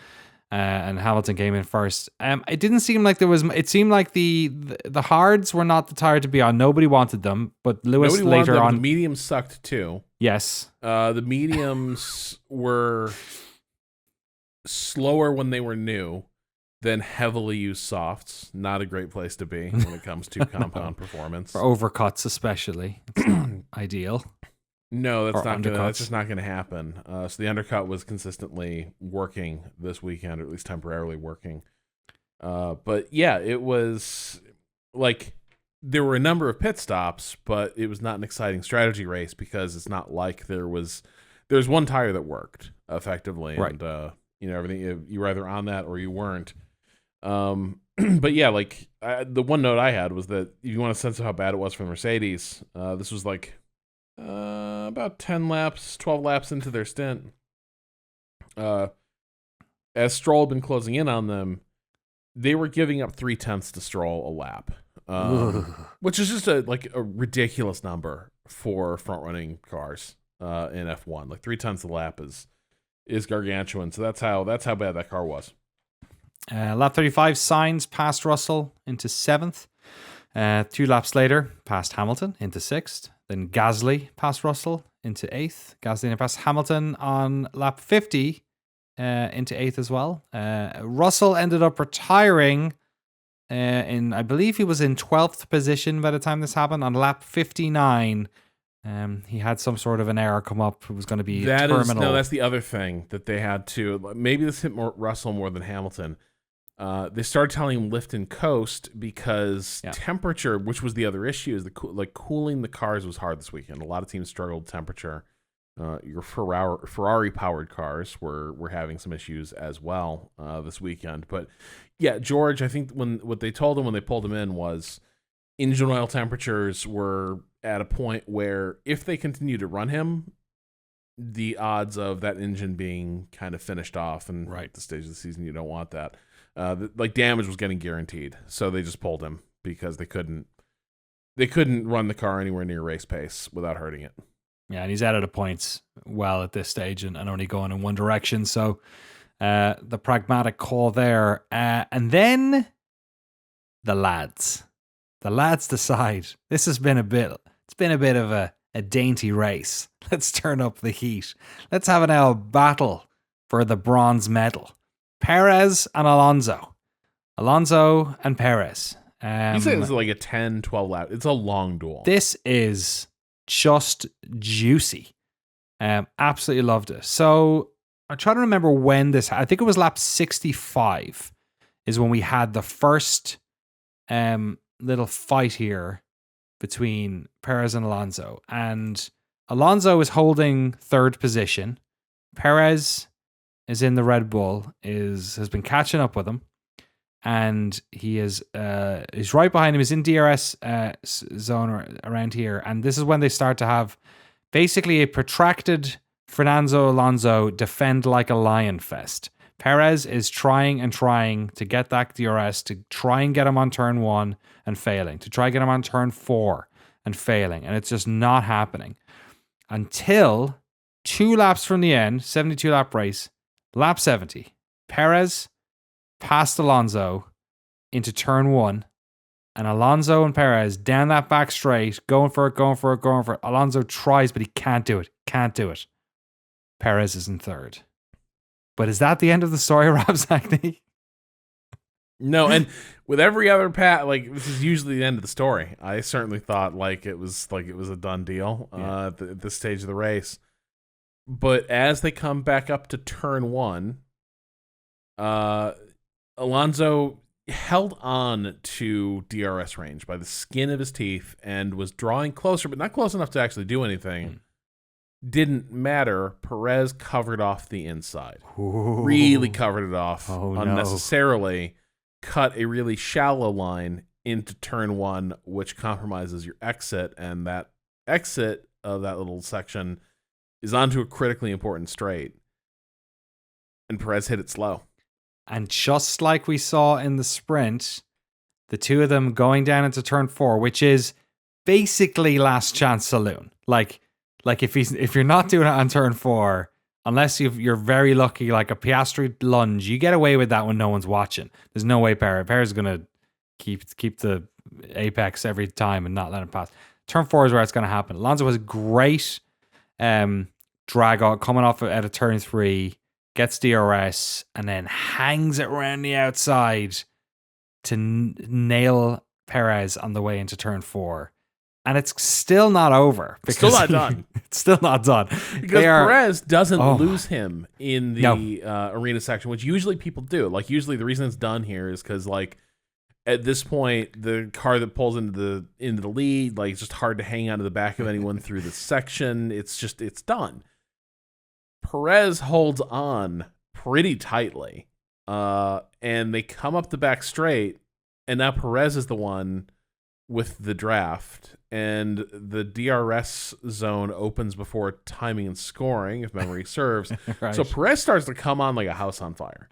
And Hamilton came in first. It didn't seem like there was. It seemed like the hards were not the tire to be on. Nobody wanted them, but Lewis later on. The mediums sucked too. Yes. The mediums were slower when they were new than heavily used softs. Not a great place to be when it comes to compound performance. For overcuts, especially, it's not ideal. No, that's just not gonna happen. So the undercut was consistently working this weekend, or at least temporarily working. But yeah, it was like there were a number of pit stops, but it was not an exciting strategy race, because it's not like there's one tire that worked effectively, right. And everything, you were either on that or you weren't. But yeah, like the one note I had was that if you want a sense of how bad it was for the Mercedes, this was like about 10 laps, 12 laps into their stint. As Stroll had been closing in on them, they were giving up 0.3 to Stroll a lap, which is just a ridiculous number for front-running cars in F1. Like 0.3 a lap is gargantuan. So that's how bad that car was. Lap 35, Sainz passed Russell into seventh. 2 laps later, passed Hamilton into sixth. Then Gasly passed Russell into eighth. Gasly passed Hamilton on lap 50 into eighth as well. Russell ended up retiring I believe he was in 12th position by the time this happened on lap 59. He had some sort of an error come up. It was going to be terminal. That's the other thing that they had to. Maybe this hit Russell more than Hamilton. They started telling him lift and coast because temperature, which was the other issue, is cooling the cars was hard this weekend. A lot of teams struggled with temperature. Your Ferrari powered cars were having some issues as well this weekend. But yeah, George, I think what they told him when they pulled him in was engine oil temperatures were at a point where if they continue to run him, the odds of that engine being kind of finished off, and right at the stage of the season you don't want that. Damage was getting guaranteed, so they just pulled him because they couldn't run the car anywhere near race pace without hurting it. Yeah, and he's out of the points well at this stage and only going in one direction. So the pragmatic call there. And then the lads decide this has been a bit of a dainty race. Let's turn up the heat. Let's have a battle for the bronze medal. Perez and Alonso. Alonso and Perez. You say it's like a 10, 12 lap. It's a long duel. This is just juicy. Absolutely loved it. So I'm trying to remember when this, I think it was lap 65 is when we had the first little fight here between Perez and Alonso. And Alonso is holding third position. Perez is in the Red Bull, has been catching up with him. And he is right behind him. He's in DRS zone around here. And this is when they start to have basically a protracted Fernando Alonso defend like a lion fest. Perez is trying and trying to get that DRS, to try and get him on turn 1 and failing, to try and get him on turn 4 and failing. And it's just not happening until 2 laps from the end, 72 lap race, lap 70. Perez passed Alonso into turn 1, and Alonso and Perez down that back straight, going for it. Alonso tries, but he can't do it. Perez is in third. But is that the end of the story, Rob Zachney? No, and with every other like, this is usually the end of the story. I certainly thought like it was a done deal at this stage of the race. But as they come back up to turn 1, Alonso held on to DRS range by the skin of his teeth and was drawing closer, but not close enough to actually do anything. Didn't matter. Perez covered off the inside. Ooh. Really covered it off unnecessarily. No. Cut a really shallow line into turn 1, which compromises your exit, and that exit of that little section is onto a critically important straight. And Perez hit it slow. And just like we saw in the sprint, the two of them going down into turn 4, which is basically last chance saloon. Like if you're not doing it on turn 4, unless you're very lucky, like a Piastri lunge, you get away with that when no one's watching. There's no way Perez is gonna keep the apex every time and not let him pass. Turn 4 is where it's gonna happen. Alonso was great drag out coming off at a turn 3, gets DRS, and then hangs it around the outside to nail Perez on the way into turn 4. And it's still not over. Still not done. It's still not done. Because Perez doesn't lose him in the arena section, which usually people do. Like, usually the reason it's done here is because, like, at this point, the car that pulls into the lead, like, it's just hard to hang on to the back of anyone through the section. It's done. Perez holds on pretty tightly, and they come up the back straight, and now Perez is the one with the draft, and the DRS zone opens before timing and scoring, if memory serves. Right. So Perez starts to come on like a house on fire.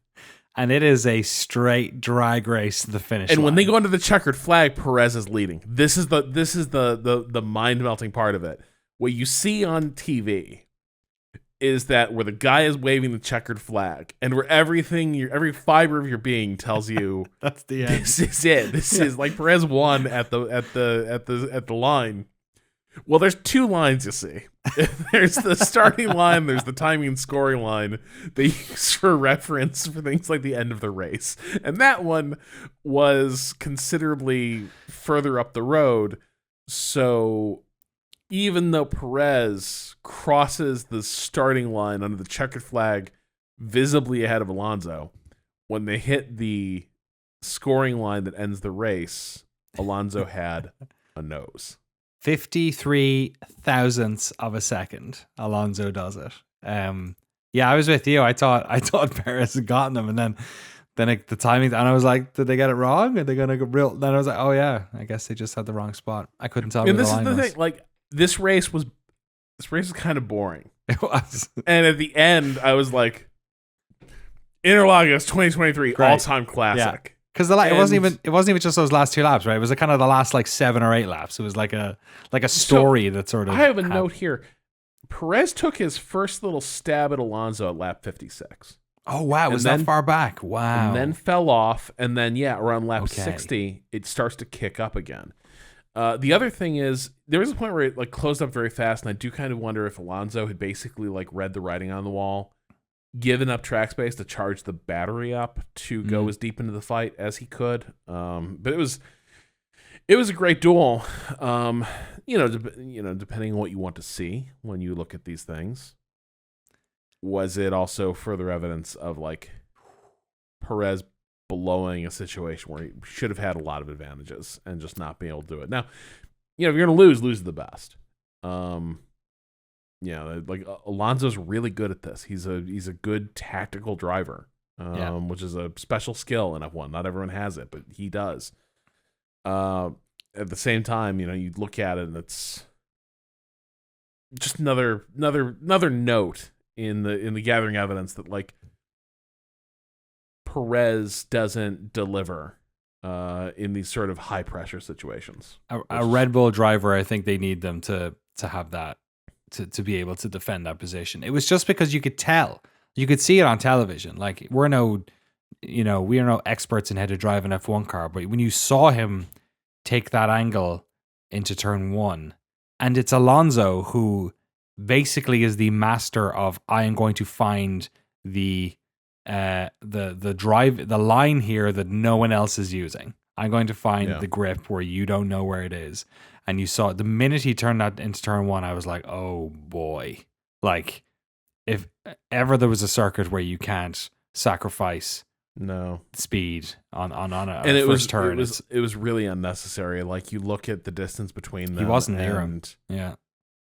And it is a straight drag race to the finish line. And when they go into the checkered flag, Perez is leading. This is the mind-melting part of it. What you see on TV is that where the guy is waving the checkered flag, and where every fiber of your being tells you that's the end. This is it. This is like Perez won at the line. Well, there's 2 lines you see. There's the starting line, there's the timing and scoring line they use for reference for things like the end of the race. And that one was considerably further up the road. So even though Perez crosses the starting line under the checkered flag visibly ahead of Alonso, when they hit the scoring line that ends the race, Alonso had a nose. 53 thousandths of a second, Alonso does it. Yeah, I was with you. I thought Perez had gotten them, and then the timing, and I was like, did they get it wrong? Are they gonna go real? Then I was like, oh yeah, I guess they just had the wrong spot. I couldn't tell. And this is the thing, like this race was kind of boring. It was, and at the end, I was like, Interlagos 2023 all-time classic. Yeah. Because it wasn't even just those last 2 laps, right? It was kind of the last like 7 or 8 laps. It was like a story that sort of. I have a note here. Perez took his first little stab at Alonso at lap 56. Oh wow, was that far back? Wow. And then fell off, and then around lap 60, it starts to kick up again. The other thing is there was a point where it like closed up very fast, and I do kind of wonder if Alonso had basically like read the writing on the wall, given up track space to charge the battery up to go as deep into the fight as he could. But it was a great duel. Depending on what you want to see when you look at these things. Was it also further evidence of like Perez blowing a situation where he should have had a lot of advantages and just not being able to do it? Now, if you're going to lose the best. Like Alonso's really good at this. He's a good tactical driver, which is a special skill in F1. Not everyone has it, but he does. At the same time, you look at it and just another note in the gathering evidence that like Perez doesn't deliver in these sort of high pressure situations. A Red Bull driver, I think they need them to have that to be able to defend that position. It was just because you could see it on television. Like we are no experts in how to drive an F1 car, but when you saw him take that angle into turn one, and it's Alonso who basically is the master of I am going to find the line here that no one else is using. I'm going to find the grip where you don't know where it is. And you saw the minute he turned that into turn one, I was like, oh boy. Like if ever there was a circuit where you can't sacrifice speed on a first turn. It was really unnecessary. Like you look at the distance between them. He wasn't near him.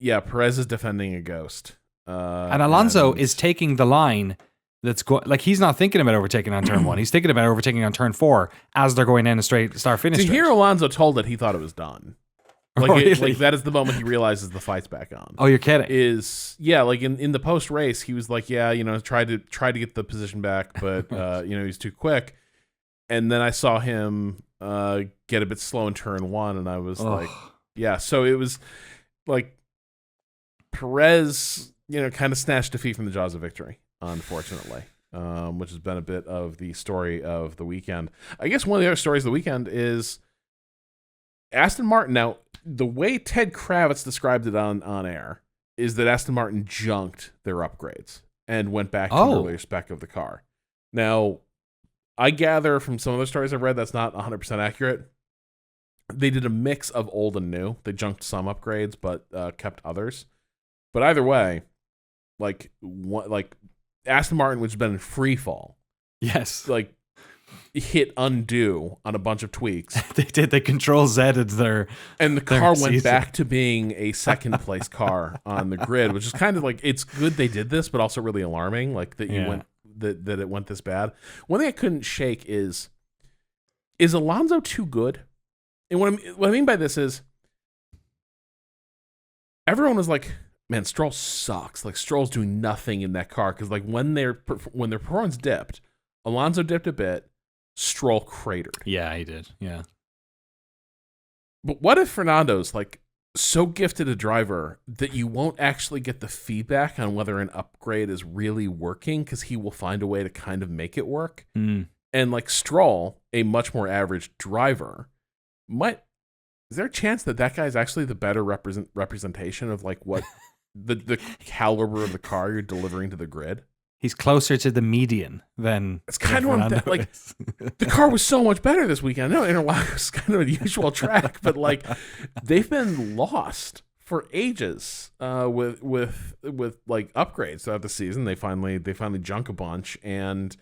Yeah, Perez is defending a ghost. And Alonso is taking the line that's like he's not thinking about overtaking on turn one. He's thinking about overtaking on turn 4 as they're going in a straight start finish. To hear Alonso told that he thought it was done. Like, really? Like that is the moment he realizes the fight's back on. Oh, you're kidding? Like in the post race, he was like, tried to get the position back, but he's too quick. And then I saw him get a bit slow in turn 1, and I was like, yeah. So it was like Perez, kind of snatched defeat from the jaws of victory, unfortunately. Which has been a bit of the story of the weekend. I guess one of the other stories of the weekend is Aston Martin. Now, the way Ted Kravitz described it on air is that Aston Martin junked their upgrades and went back to the earlier spec of the car. Now, I gather from some of the stories I've read that's not 100% accurate. They did a mix of old and new. They junked some upgrades, but kept others. But either way, like Aston Martin, which has been in free fall, like hit undo on a bunch of tweaks. They did. They control Z'd and the car went back to being a second place car on the grid, which is kind of like, it's good they did this, but also really alarming. Like that that it went this bad. One thing I couldn't shake is Alonso too good? And what I mean by this is everyone was like, man, Stroll sucks. Like Stroll's doing nothing in that car because like when their performance dipped, Alonso dipped a bit, Stroll cratered. Yeah, he did. Yeah. But what if Fernando's like so gifted a driver that you won't actually get the feedback on whether an upgrade is really working because he will find a way to kind of make it work? And like Stroll, a much more average driver, is there a chance that guy's actually the better representation of like what the caliber of the car you're delivering to the grid? He's closer to the median than it's kind of what like the car was so much better this weekend. No, Interlagos was kind of a usual track, but like they've been lost for ages with like upgrades throughout the season. They finally junk a bunch and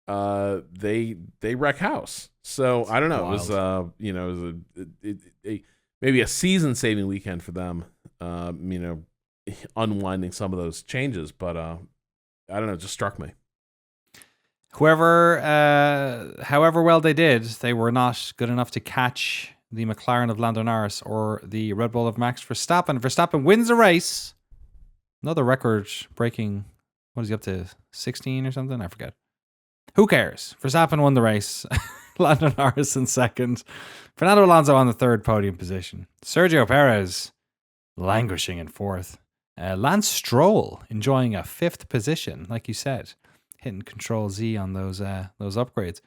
they wreck house. So I don't know. Wild. It was maybe a season saving weekend for them. Unwinding some of those changes, but I don't know. It just struck me. However well they did, they were not good enough to catch the McLaren of Lando Norris or the Red Bull of Max Verstappen. Verstappen wins the race. Another record-breaking, what is he up to, 16 or something? I forget. Who cares? Verstappen won the race. Lando Norris in second. Fernando Alonso on the third podium position. Sergio Perez languishing in fourth. Lance Stroll enjoying a fifth position, like you said, hitting Control Z on those upgrades.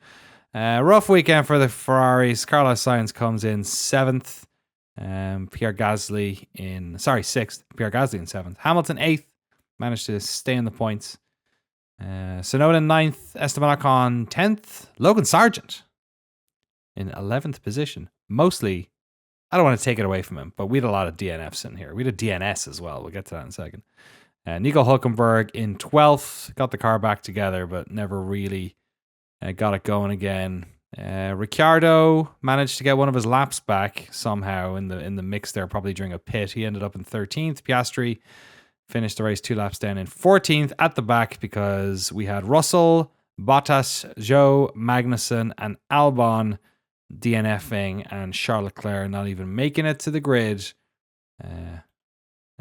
Rough weekend for the Ferraris. Carlos Sainz comes in seventh. Pierre Gasly sixth. Pierre Gasly in seventh. Hamilton eighth. Managed to stay in the points. Sonoda ninth. Esteban Ocon 10th. Logan Sargent in 11th position. Mostly, I don't want to take it away from him, but we had a lot of DNFs in here. We had a DNS as well. We'll get to that in a second. Nico Hülkenberg in 12th. Got the car back together, but never really got it going again. Ricciardo managed to get one of his laps back somehow in the mix there, probably during a pit. He ended up in 13th. Piastri finished the race 2 laps down in 14th at the back because we had Russell, Bottas, Zhou, Magnussen, and Albon DNFing, and Charles Leclerc not even making it to the grid.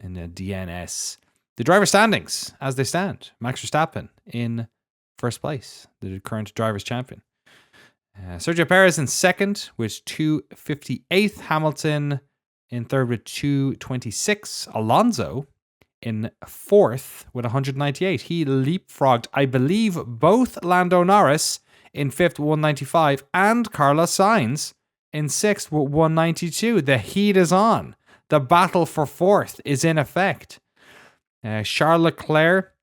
in DNS. The driver standings as they stand: Max Verstappen in first place, the current drivers' champion. Sergio Perez in second with 2:58. Hamilton in third with 2:26. Alonso in fourth with 198. He leapfrogged, I believe, both Lando Norris in fifth with 195 and Carlos Sainz in sixth with 192. The heat is on. The battle for fourth is in effect. Charles Leclerc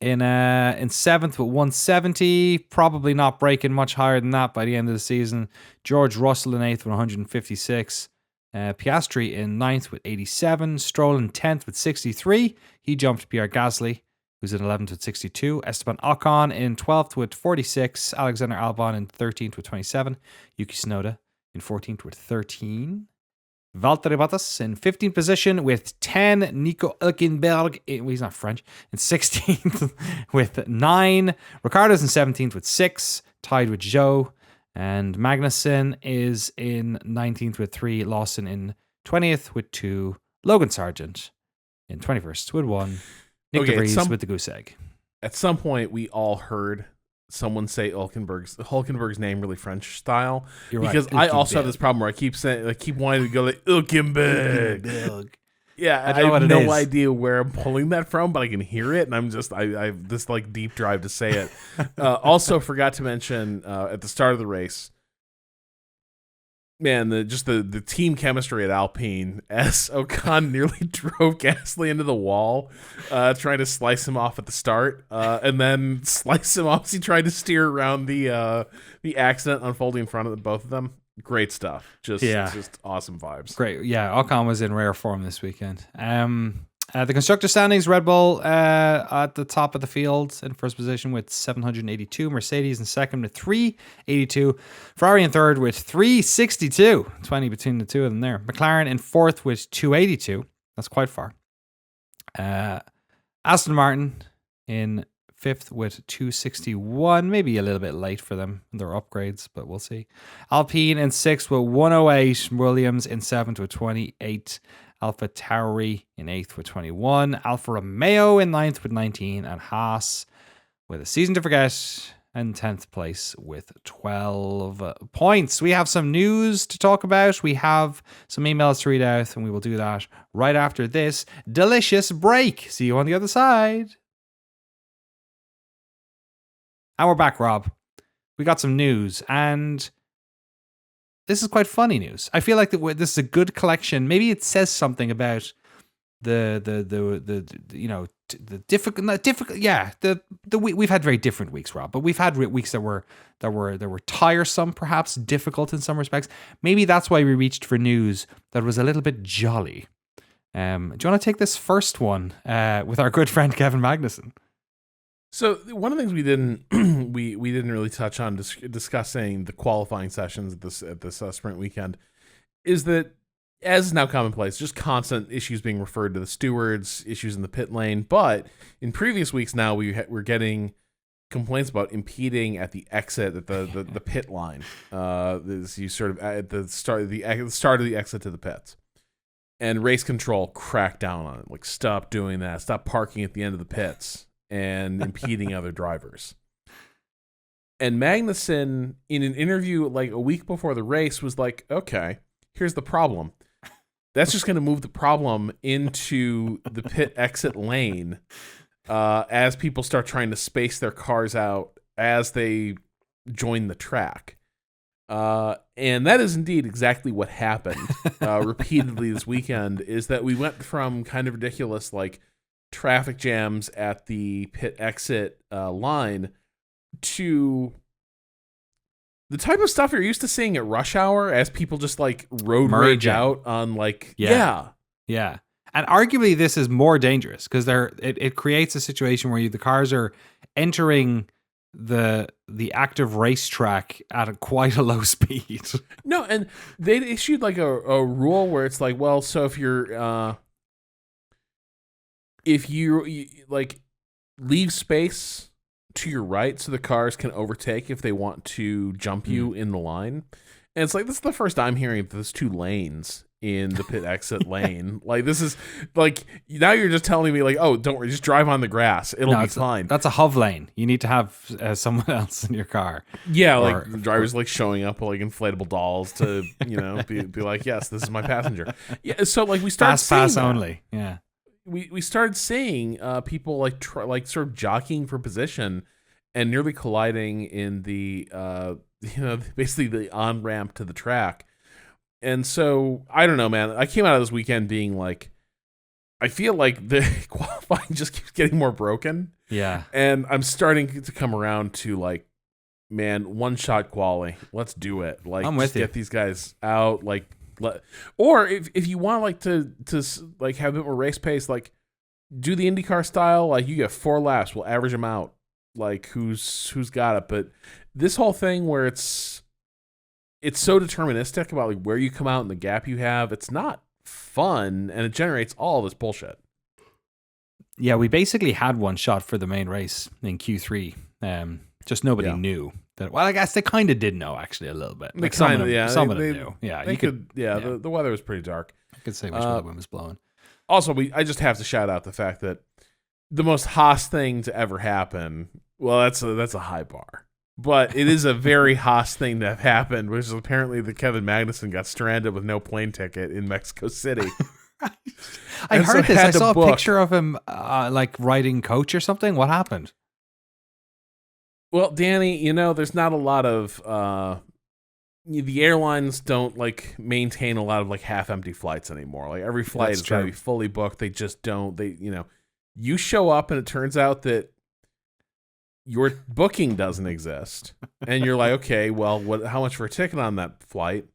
in seventh with 170, probably not breaking much higher than that by the end of the season. George Russell in eighth with 156. Piastri in ninth with 87. Stroll in 10th with 63. He jumped Pierre Gasly, who's in 11th with 62. Esteban Ocon in 12th with 46. Alexander Albon in 13th with 27. Yuki Tsunoda in 14th with 13. Valtteri Bottas in 15th position with 10. Nico Hülkenberg, he's not French, in 16th with 9. Ricciardo's in 17th with 6, tied with Zhou. And Magnussen is in 19th with 3. Lawson in 20th with 2. Logan Sargent in 21st with 1. Nick DeVries with the goose egg. At some point, we all heard someone say Hülkenberg's name really French style. You're because right. I also have this problem where I keep wanting to go like Hülkenberg. Yeah, I have no idea where I'm pulling that from, but I can hear it, and I have this like deep drive to say it. Also, forgot to mention at the start of the race, man, the team chemistry at Alpine as Ocon nearly drove Gasly into the wall, trying to slice him off at the start, and then slice him off as he tried to steer around the accident unfolding in front of both of them. Great stuff. Just awesome vibes. Great. Yeah, Ocon was in rare form this weekend. The constructor standings: Red Bull at the top of the field in first position with 782. Mercedes in second with 382. Ferrari in third with 362. 20 between the two of them there. McLaren in fourth with 282. That's quite far. Aston Martin in fifth with 261. Maybe a little bit late for them. Their upgrades, but we'll see. Alpine in sixth with 108. Williams in seventh with 28. Alpha Tauri in 8th with 21. Alfa Romeo in 9th with 19. And Haas with a season to forget in 10th place with 12 points. We have some news to talk about. We have some emails to read out, and we will do that right after this delicious break. See you on the other side. And we're back, Rob. We got some news, and this is quite funny news. I feel like this is a good collection. Maybe it says something about the difficult. Yeah, we've had very different weeks, Rob. But we've had weeks that were tiresome, perhaps difficult in some respects. Maybe that's why we reached for news that was a little bit jolly. Do you want to take this first one with our good friend Kevin Magnussen? So one of the things we didn't we didn't really touch on discussing the qualifying sessions at this sprint weekend is that, as is now commonplace, just constant issues being referred to the stewards, issues in the pit lane. But in previous weeks now, we're getting complaints about impeding at the exit at the pit line. You sort of at the start of the exit to the pits. And race control cracked down on it. Like, stop doing that. Stop parking at the end of the pits and impeding other drivers. And Magnussen, in an interview like a week before the race, was like, okay, here's the problem. That's just going to move the problem into the pit exit lane as people start trying to space their cars out as they join the track. And that is indeed exactly what happened repeatedly this weekend, is that we went from kind of ridiculous, like, traffic jams at the pit exit line to the type of stuff you're used to seeing at rush hour as people just like road rage out on like, yeah. And arguably this is more dangerous because it creates a situation where the cars are entering the active racetrack at quite a low speed. No, and they issued like a rule where it's like, well, so if you like leave space to your right so the cars can overtake if they want to jump you in the line. And it's like, this is the first I'm hearing of those two lanes in the pit exit lane. Like, this is like, now you're just telling me like, oh, don't worry, just drive on the grass. It'll be fine. That's a HOV lane. You need to have someone else in your car. Yeah, like the drivers like showing up with like inflatable dolls to, be like, yes, this is my passenger. Yeah, so like we started pass only. Yeah. We started seeing people like sort of jockeying for position and nearly colliding in the basically the on ramp to the track. And so I don't know, man. I came out of this weekend being like, I feel like the qualifying just keeps getting more broken. Yeah, and I'm starting to come around to like, man, one shot quali. Let's do it. Like, I'm with you. Get these guys out. Like. Or if you want like to like have a bit more race pace, like do the IndyCar style. Like you get 4 laps, we'll average them out. Like who's got it. But this whole thing where it's so deterministic about like where you come out and the gap you have, it's not fun, and it generates all this bullshit. Yeah, we basically had one shot for the main race in Q3. Just nobody knew that. Well, I guess they kind of did know actually a little bit. Like some of them knew. Yeah, you could. Yeah, the weather was pretty dark. I could say which way the wind was blowing. Also, I just have to shout out the fact that the most Haas thing to ever happen. Well, that's a high bar, but it is a very Haas thing to have happened, which is apparently that Kevin Magnussen got stranded with no plane ticket in Mexico City. I heard this. I saw a picture of him like riding coach or something. What happened? Well, Danny, there's not a lot of the airlines don't like maintain a lot of like half-empty flights anymore. Like every flight has got to be fully booked. They just don't. You show up and it turns out that your booking doesn't exist, and you're like, okay, well, how much for a ticket on that flight?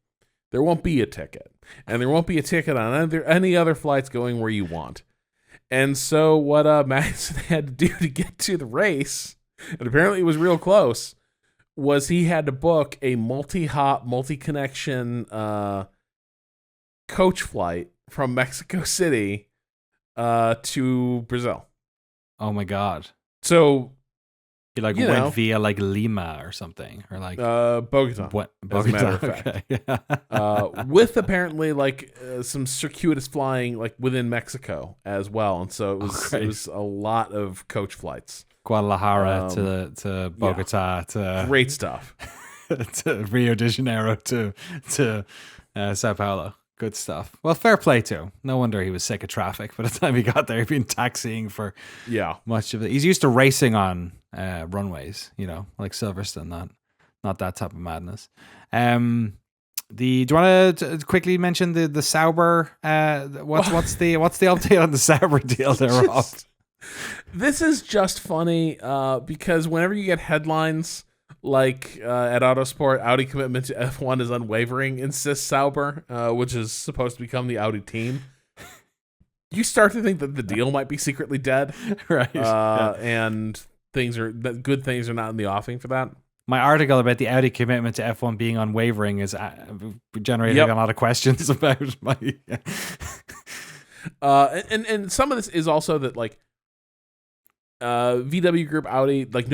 There won't be a ticket, and there won't be a ticket on any other flights going where you want. And so what Madison had to do to get to the race, and apparently it was real close, was he had to book a multi-hop, multi-connection coach flight from Mexico City to Brazil. Oh my God. So he went via like Lima or something, or like Bogota. As a matter of fact. Okay. With apparently like some circuitous flying like within Mexico as well, and so it was a lot of coach flights. Guadalajara to Bogota to great stuff. To Rio de Janeiro to Sao Paulo. Good stuff. Well, fair play to him. No wonder he was sick of traffic. By the time he got there, he'd been taxing for much of it. He's used to racing on runways, like Silverstone, not that type of madness. Do you want to quickly mention the Sauber? What's the update on the Sauber deal there, Rob? This is just funny because whenever you get headlines like at Autosport, Audi commitment to F1 is unwavering, insists Sauber, which is supposed to become the Audi team. You start to think that the deal might be secretly dead, right? And good things are not in the offing for that. My article about the Audi commitment to F1 being unwavering is generating a lot of questions about my. And some of this is also that like VW Group, Audi, like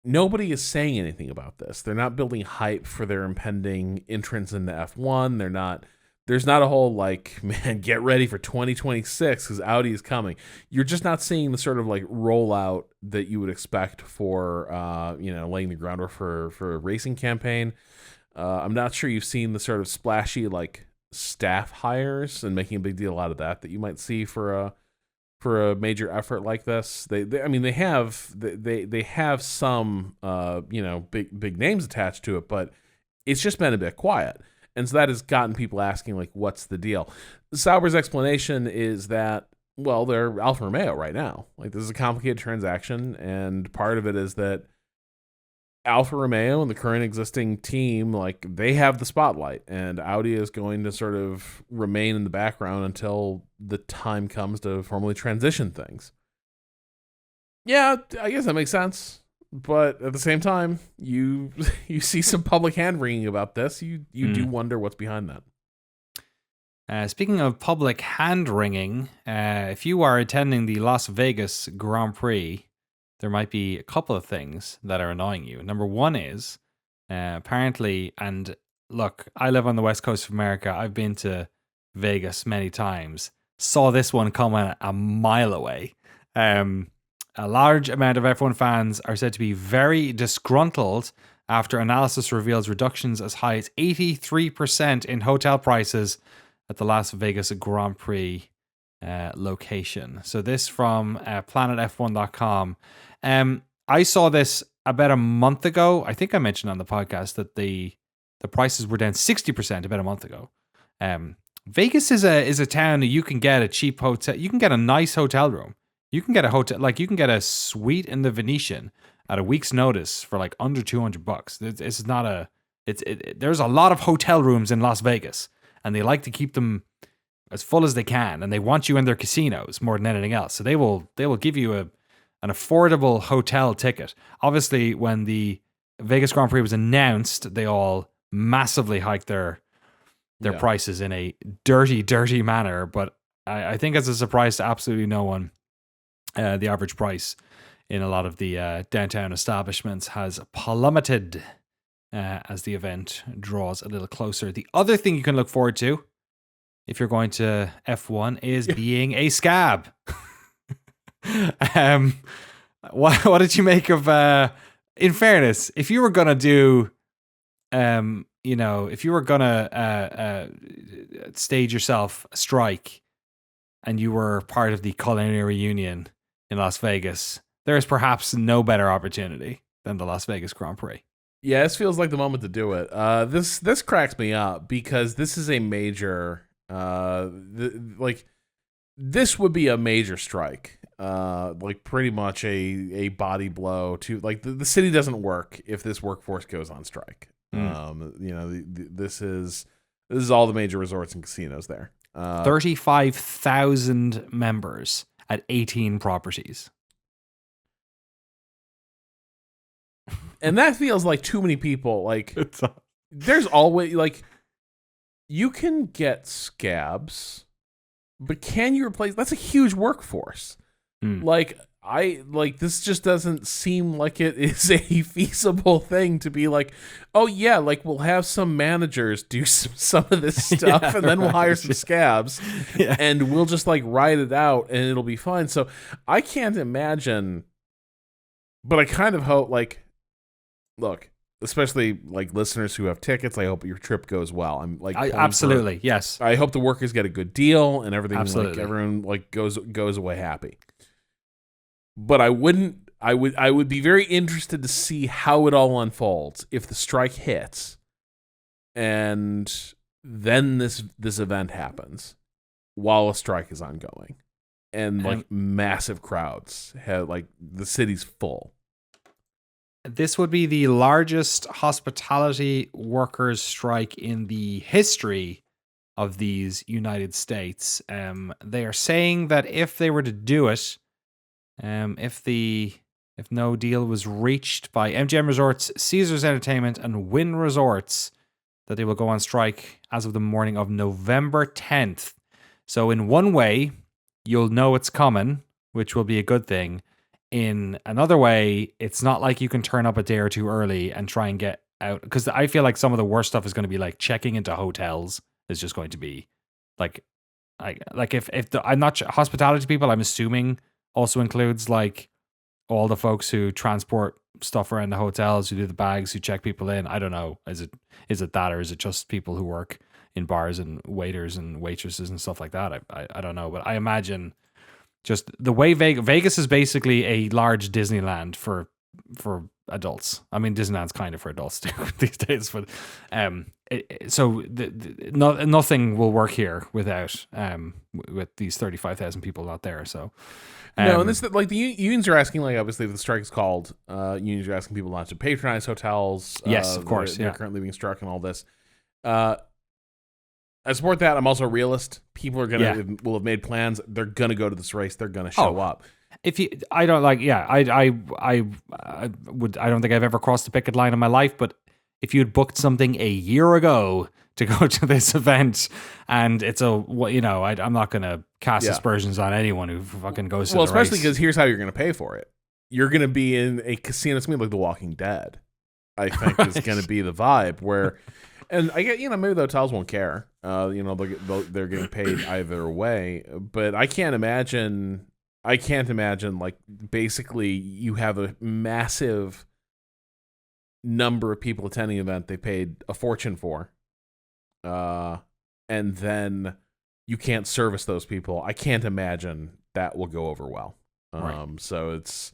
nobody is saying anything about this. They're not building hype for their impending entrance into F1. There's not a whole like, man, get ready for 2026 because Audi is coming. You're just not seeing the sort of like rollout that you would expect for laying the groundwork for a racing campaign. I'm not sure you've seen the sort of splashy like staff hires and making a big deal out of that you might see for a major effort like this. They have some big names attached to it, but it's just been a bit quiet. And so that has gotten people asking, like, what's the deal? Sauber's explanation is that, well, they're Alfa Romeo right now. Like, this is a complicated transaction, and part of it is that Alfa Romeo and the current existing team, like, they have the spotlight, and Audi is going to sort of remain in the background until the time comes to formally transition things. Yeah, I guess that makes sense. But at the same time, you see some public hand-wringing about this. You do wonder what's behind that. Speaking of public hand-wringing, if you are attending the Las Vegas Grand Prix, there might be a couple of things that are annoying you. Number one is, apparently, and look, I live on the west coast of America. I've been to Vegas many times saw this one coming a mile away. A large amount of F1 fans are said to be very disgruntled after analysis reveals reductions as high as 83% in hotel prices at the Las Vegas Grand Prix location. So this from planetf1.com. I saw this about a month ago. I think I mentioned on the podcast that the prices were down 60% about a month ago. Vegas is a town that you can get a cheap hotel. You can get a nice hotel room. You can get a hotel, like you can get a suite in the Venetian at a week's notice for like under $200. It's not a. There's a lot of hotel rooms in Las Vegas, and they like to keep them as full as they can, and they want you in their casinos more than anything else. So they will give you an affordable hotel ticket. Obviously, when the Vegas Grand Prix was announced, they all massively hiked their prices in a dirty manner. But I think it's a surprise to absolutely no one. The average price in a lot of the downtown establishments has plummeted as the event draws a little closer. The other thing you can look forward to if you're going to F1 is being a scab. What did you make of, in fairness, if you were going to do, if you were going to stage yourself a strike and you were part of the culinary union in Las Vegas, there is perhaps no better opportunity than the Las Vegas Grand Prix. Yeah, this feels like the moment to do it. This cracks me up because this is a major, this would be a major strike, like pretty much a body blow to like the city doesn't work if this workforce goes on strike. This is all the major resorts and casinos there. 35,000 members at 18 properties. And that feels like too many people. Like, there's always, like, you can get scabs, but can you replace? That's a huge workforce. This just doesn't seem like it is a feasible thing to be like, oh yeah, like we'll have some managers do some of this stuff and then we'll hire some scabs and we'll just like ride it out and it'll be fine. So I can't imagine, but I kind of hope look, especially like listeners who have tickets, I hope your trip goes well. I'm like, absolutely. Yes. I hope the workers get a good deal and everything. Absolutely. Like everyone like goes away happy. But I would be very interested to see how it all unfolds if the strike hits and then this event happens while a strike is ongoing and like massive crowds have like the city's full. This would be the largest hospitality workers strike in the history of these United States. They are saying that if they were to do it, if no deal was reached by MGM Resorts, Caesars Entertainment, and Wynn Resorts, that they will go on strike as of the morning of November 10th. So in one way, you'll know it's coming, which will be a good thing. In another way, it's not like you can turn up a day or two early and try and get out. Because I feel like some of the worst stuff is going to be like checking into hotels is just going to be like if I'm not hospitality people, I'm assuming also includes like all the folks who transport stuff around the hotels, who do the bags, who check people in. I don't know. Is it that, or is it just people who work in bars and waiters and waitresses and stuff like that? I don't know, but I imagine just the way Vegas is basically a large Disneyland for adults. I mean, Disneyland's kind of for adults too these days, but nothing will work here without with these 35,000 people not there. So no, and this like the unions are asking, like obviously if the strike is called, unions are asking people not to patronize hotels. Yes, of course. They're currently being struck and all this. I support that. I'm also a realist. People are will have made plans. They're gonna go to this race. They're gonna show up. If you, I don't like, I don't think I've ever crossed the picket line in my life, but if you had booked something a year ago to go to this event, and it's I'm not going to cast aspersions on anyone who fucking goes to the race. Well, especially because here's how you're going to pay for it. You're going to be in a casino. It's going to be like The Walking Dead. I think is going to be the vibe where, and I get, maybe the hotels won't care. They're getting paid either way, but I can't imagine like basically you have a massive number of people attending an event they paid a fortune for, and then you can't service those people. I can't imagine that will go over well. Right. So it's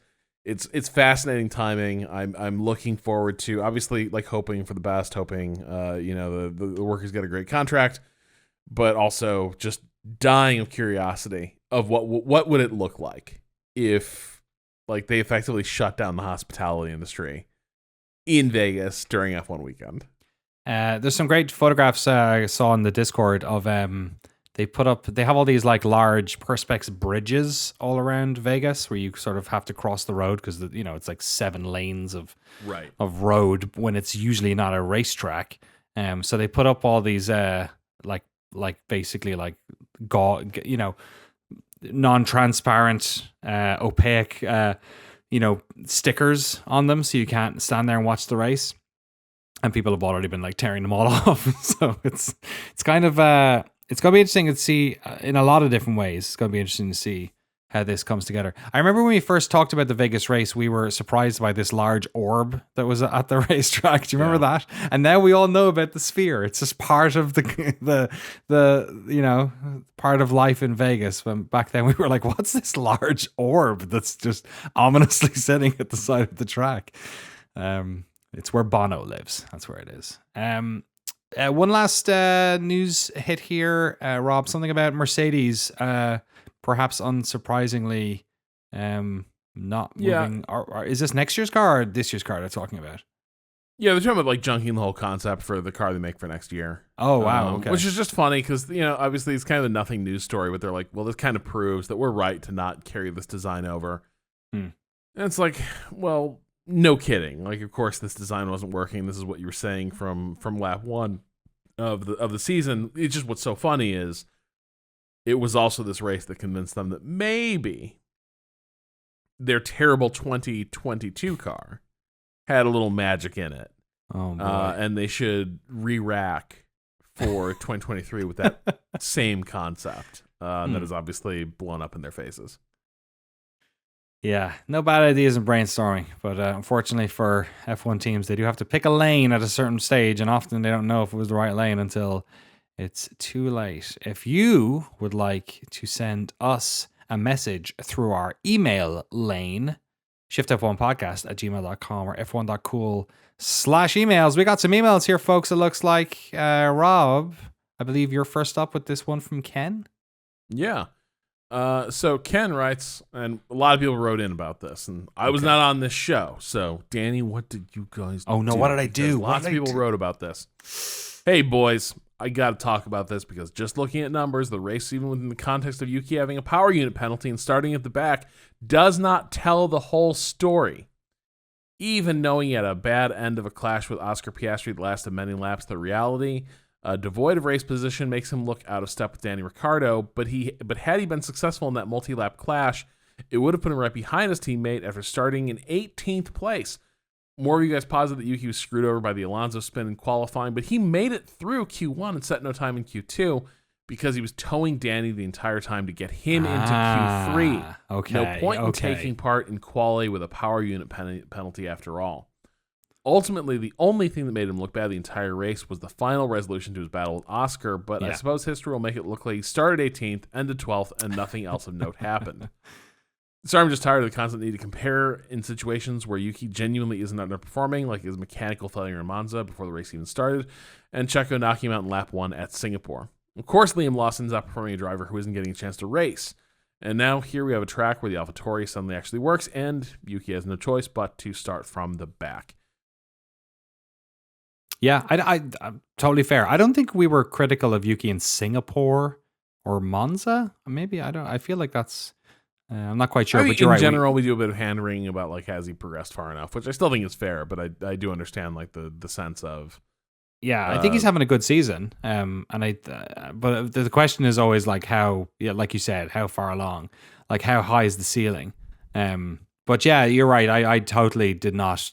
fascinating timing. I'm looking forward to, obviously, like hoping for the best, hoping the workers get a great contract, but also just dying of curiosity of what would it look like if like they effectively shut down the hospitality industry in Vegas during F1 weekend. There's some great photographs I saw in the Discord of they have all these like large perspex bridges all around Vegas where you sort of have to cross the road because it's like 7 lanes of road when it's usually not a racetrack. So they put up all these like basically like non-transparent, opaque stickers on them so you can't stand there and watch the race. And people have already been like tearing them all off. So it's kind of it's going to be interesting to see in a lot of different ways. It's going to be interesting to see how this comes together. I remember when we first talked about the Vegas race, we were surprised by this large orb that was at the racetrack. Do you remember that? And now we all know about the sphere. It's just part of the part of life in Vegas. When back then we were like, what's this large orb that's just ominously sitting at the side of the track? It's where Bono lives. That's where it is. One last news hit here, Rob. Something about Mercedes, perhaps unsurprisingly, not moving. Or is this next year's car or this year's car they're talking about? Yeah, they're talking about like junking the whole concept for the car they make for next year. Oh, wow. Okay. Which is just funny because, obviously it's kind of a nothing news story, but they're like, well, this kind of proves that we're right to not carry this design over. And it's like, well, no kidding. Like, of course, this design wasn't working. This is what you were saying from lap 1 of the season. It's just what's so funny is it was also this race that convinced them that maybe their terrible 2022 car had a little magic in it. Oh, boy. And they should re-rack for 2023 with that same concept that is obviously blown up in their faces. Yeah, no bad ideas in brainstorming, but unfortunately for F1 teams, they do have to pick a lane at a certain stage, and often they don't know if it was the right lane until it's too late. If you would like to send us a message through our email lane, shiftf1podcast@gmail.com or f1.cool/emails. We got some emails here, folks, it looks like. Rob, I believe you're first up with this one from Ken. Yeah. So Ken writes, and a lot of people wrote in about this, and I was not on this show. So, Danny, what did you guys do? Oh, no, what did I do? Lots of people wrote about this. Hey, boys, I got to talk about this because just looking at numbers, the race, even within the context of Yuki having a power unit penalty and starting at the back, does not tell the whole story. Even knowing he had a bad end of a clash with Oscar Piastri that lasted many laps, the reality devoid of race position makes him look out of step with Danny Ricciardo, but had he been successful in that multi-lap clash, it would have put him right behind his teammate after starting in 18th place. More of you guys positive that Yuki was screwed over by the Alonso spin in qualifying, but he made it through Q1 and set no time in Q2 because he was towing Danny the entire time to get him into Q3. Okay. No point in taking part in quali with a power unit penalty after all. Ultimately, the only thing that made him look bad the entire race was the final resolution to his battle with Oscar, but I suppose history will make it look like he started 18th, ended 12th, and nothing else of note happened. So I'm just tired of the constant need to compare in situations where Yuki genuinely isn't underperforming, like his mechanical failure in Monza before the race even started, and Checo knocking him out in lap 1 at Singapore. Of course, Liam Lawson's outperforming a driver who isn't getting a chance to race. And now here we have a track where the AlphaTauri suddenly actually works, and Yuki has no choice but to start from the back. Yeah, I'm totally fair. I don't think we were critical of Yuki in Singapore or Monza. Maybe I feel like that's. I'm not quite sure. I think but you're in right. general, we do a bit of hand wringing about like has he progressed far enough, which I still think is fair. But I do understand like the sense of. Yeah, I think he's having a good season. But the question is always like how, like you said, how far along, like how high is the ceiling? But yeah, you're right. I totally did not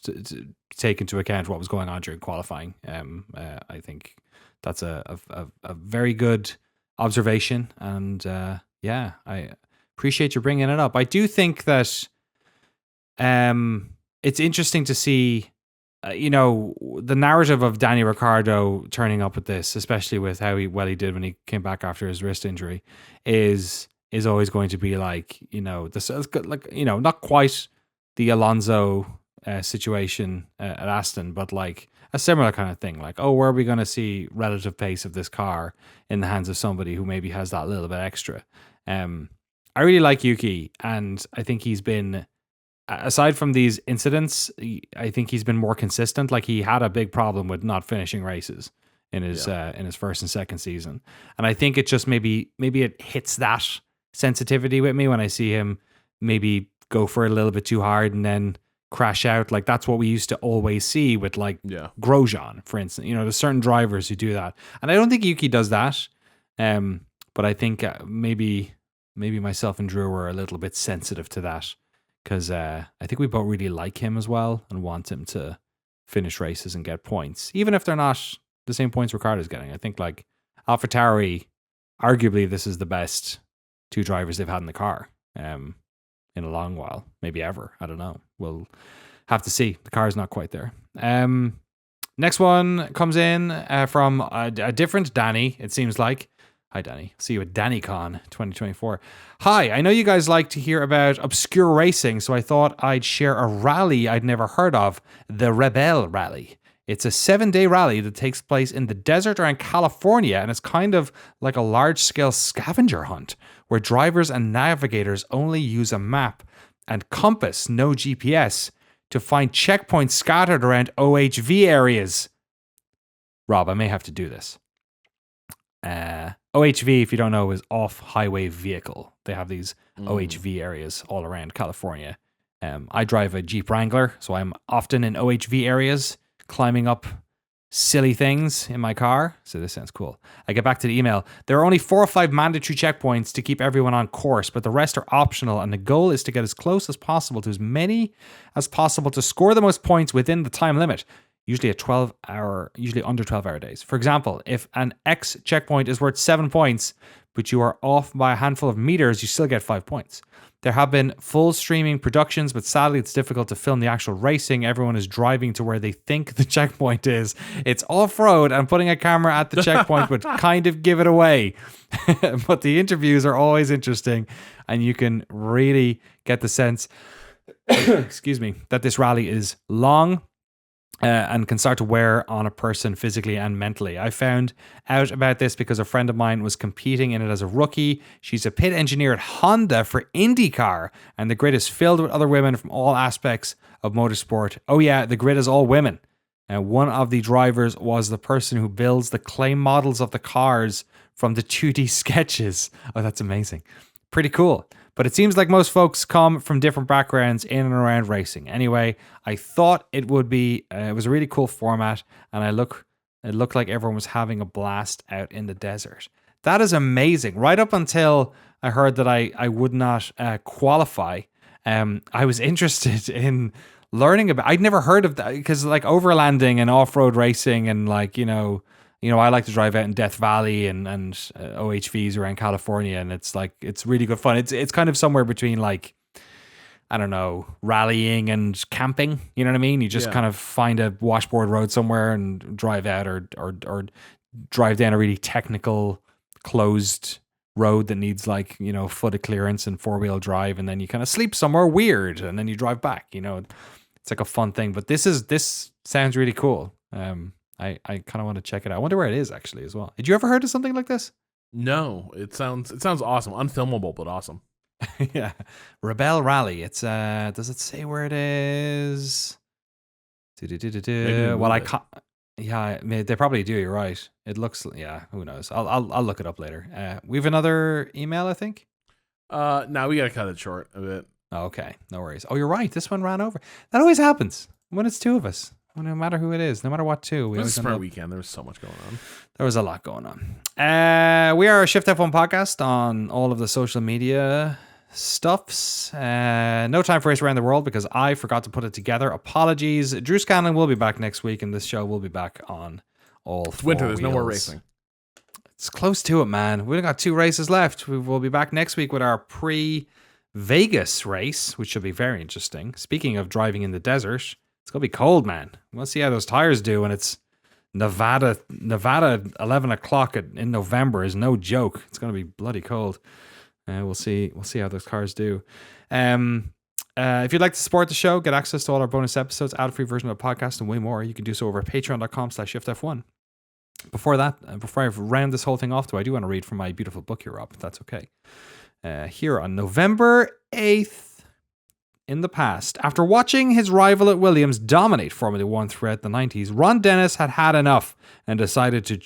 take into account what was going on during qualifying. I think that's a very good observation, and yeah, I appreciate you bringing it up. I do think that it's interesting to see, the narrative of Danny Ricciardo turning up at this, especially with how he did when he came back after his wrist injury, is always going to be like, this like, not quite the Alonso situation at Aston, but like a similar kind of thing. Like, oh, where are we going to see relative pace of this car in the hands of somebody who maybe has that little bit extra? I really like Yuki, and I think he's been, aside from these incidents, I think he's been more consistent. Like, he had a big problem with not finishing races in his first and second season, and I think it just maybe it hits that sensitivity with me when I see him maybe go for it a little bit too hard and then crash out. Like, that's what we used to always see with like Grosjean, for instance. There's certain drivers who do that, and I don't think Yuki does that. But I think maybe myself and Drew were a little bit sensitive to that, because I think we both really like him as well and want him to finish races and get points, even if they're not the same points Ricciardo's getting. I think like AlphaTauri, arguably this is the best two drivers they've had in the car in a long while, maybe ever. I don't know. We'll have to see. The car is not quite there. Next one comes in from a different Danny, it seems like. Hi, Danny. See you at DannyCon 2024. Hi, I know you guys like to hear about obscure racing, so I thought I'd share a rally I'd never heard of, the Rebel Rally. It's a 7-day rally that takes place in the desert around California, and it's kind of like a large-scale scavenger hunt, where drivers and navigators only use a map and compass, no GPS, to find checkpoints scattered around OHV areas. Rob, I may have to do this. OHV, if you don't know, is off-highway vehicle. They have these OHV areas all around California. I drive a Jeep Wrangler, so I'm often in OHV areas, climbing up silly things in my car. So this sounds cool. I get back to the email. There are only 4 or 5 mandatory checkpoints to keep everyone on course, but the rest are optional, and the goal is to get as close as possible to as many as possible to score the most points within the time limit. Usually under 12-hour days. For example, if an X checkpoint is worth 7 points, but you are off by a handful of meters, you still get 5 points. There have been full streaming productions, but sadly it's difficult to film the actual racing. Everyone is driving to where they think the checkpoint is. It's off-road, and putting a camera at the checkpoint would kind of give it away. But the interviews are always interesting, and you can really get the sense, excuse me, that this rally is long, and can start to wear on a person physically and mentally. I found out about this because a friend of mine was competing in it as a rookie. She's a pit engineer at Honda for IndyCar, and the grid is filled with other women from all aspects of motorsport. Oh yeah, the grid is all women. One of the drivers was the person who builds the clay models of the cars from the 2D sketches. Oh, that's amazing. Pretty cool. But it seems like most folks come from different backgrounds in and around racing. Anyway, I thought it would be, it was a really cool format, and it looked like everyone was having a blast out in the desert. That is amazing. Right up until I heard that I would not qualify, I was interested in learning about, I'd never heard of that, because like overlanding and off-road racing and like, I like to drive out in Death Valley and OHVs around California, and it's really good fun. It's kind of somewhere between like, I don't know, rallying and camping. You know what I mean? You just kind of find a washboard road somewhere and drive out, or drive down a really technical closed road that needs like, foot of clearance and 4-wheel drive, and then you kind of sleep somewhere weird and then you drive back. It's like a fun thing. But this sounds really cool. I kind of want to check it out. I wonder where it is actually as well. Did you ever heard of something like this? No, it sounds awesome. Unfilmable, but awesome. Yeah. Rebel Rally. It's does it say where it is? Well, I can't. Yeah, they probably do. You're right. It looks. Yeah, who knows? I'll look it up later. We have another email, I think. No, we gotta cut it short a bit. Okay, no worries. Oh, you're right. This one ran over. That always happens when it's two of us. No matter who it is, no matter what two. It was a smart weekend. There was so much going on. There was a lot going on. We are a Shift+F1 podcast on all of the social media stuffs. No time for Race Around the World because I forgot to put it together. Apologies. Drew Scanlon will be back next week, and this show will be back on all It's winter. There's no more racing. It's close to it, man. We've got 2 races left. We will be back next week with our pre-Vegas race, which should be very interesting. Speaking of driving in the desert, it's going to be cold, man. We'll see how those tires do when it's Nevada 11 o'clock in November is no joke. It's going to be bloody cold. We'll see how those cars do. If you'd like to support the show, get access to all our bonus episodes, ad-free version of the podcast, and way more, you can do so over at patreon.com/shiftf1. Before I round this whole thing off, though, I do want to read from my beautiful book here, Rob, if that's okay. Here on November 8th, in the past, after watching his rival at Williams dominate Formula One throughout the 90s, Ron Dennis had enough and decided to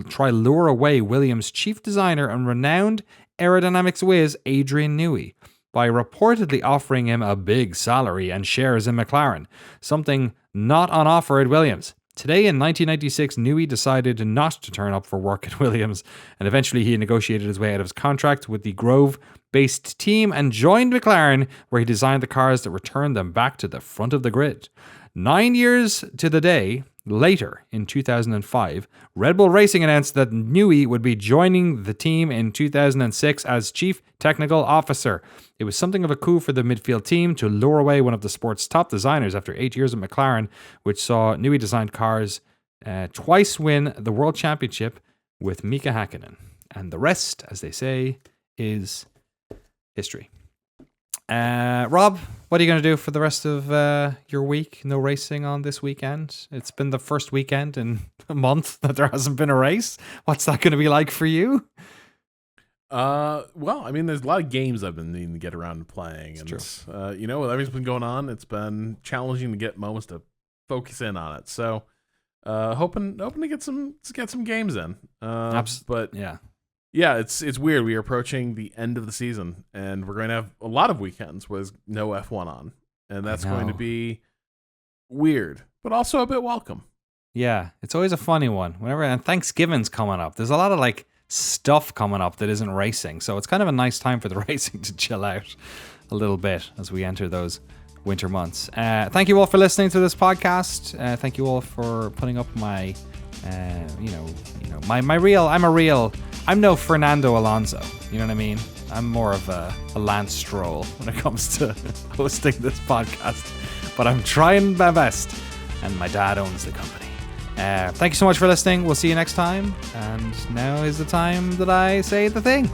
try lure away Williams' chief designer and renowned aerodynamics whiz Adrian Newey by reportedly offering him a big salary and shares in McLaren, something not on offer at Williams. Today in 1996, Newey decided not to turn up for work at Williams, and eventually he negotiated his way out of his contract with the Grove-based team and joined McLaren, where he designed the cars that returned them back to the front of the grid. 9 years to the day later, in 2005, Red Bull Racing announced that Newey would be joining the team in 2006 as Chief Technical Officer. It was something of a coup for the midfield team to lure away one of the sport's top designers after 8 years at McLaren, which saw Newey designed cars twice win the World Championship with Mika Hakkinen. And the rest, as they say, is history. Rob, what are you going to do for the rest of your week? No racing on this weekend. It's been the first weekend in a month that there hasn't been a race. What's that going to be like for you? Well, I mean, there's a lot of games I've been needing to get around to playing. And, with everything's been going on, it's been challenging to get moments to focus in on it. So, hoping to get some games in. But yeah, it's weird. We are approaching the end of the season, and we're going to have a lot of weekends with no F1 on, and that's going to be weird, but also a bit welcome. Yeah, it's always a funny one. And Thanksgiving's coming up. There's a lot of stuff coming up that isn't racing, so it's kind of a nice time for the racing to chill out a little bit as we enter those winter months. Thank you all for listening to this podcast. Thank you all for putting up my, I'm no Fernando Alonso. You know what I mean? I'm more of a Lance Stroll when it comes to hosting this podcast, but I'm trying my best, and my dad owns the company. Thank you so much for listening. We'll see you next time. And now is the time that I say the thing.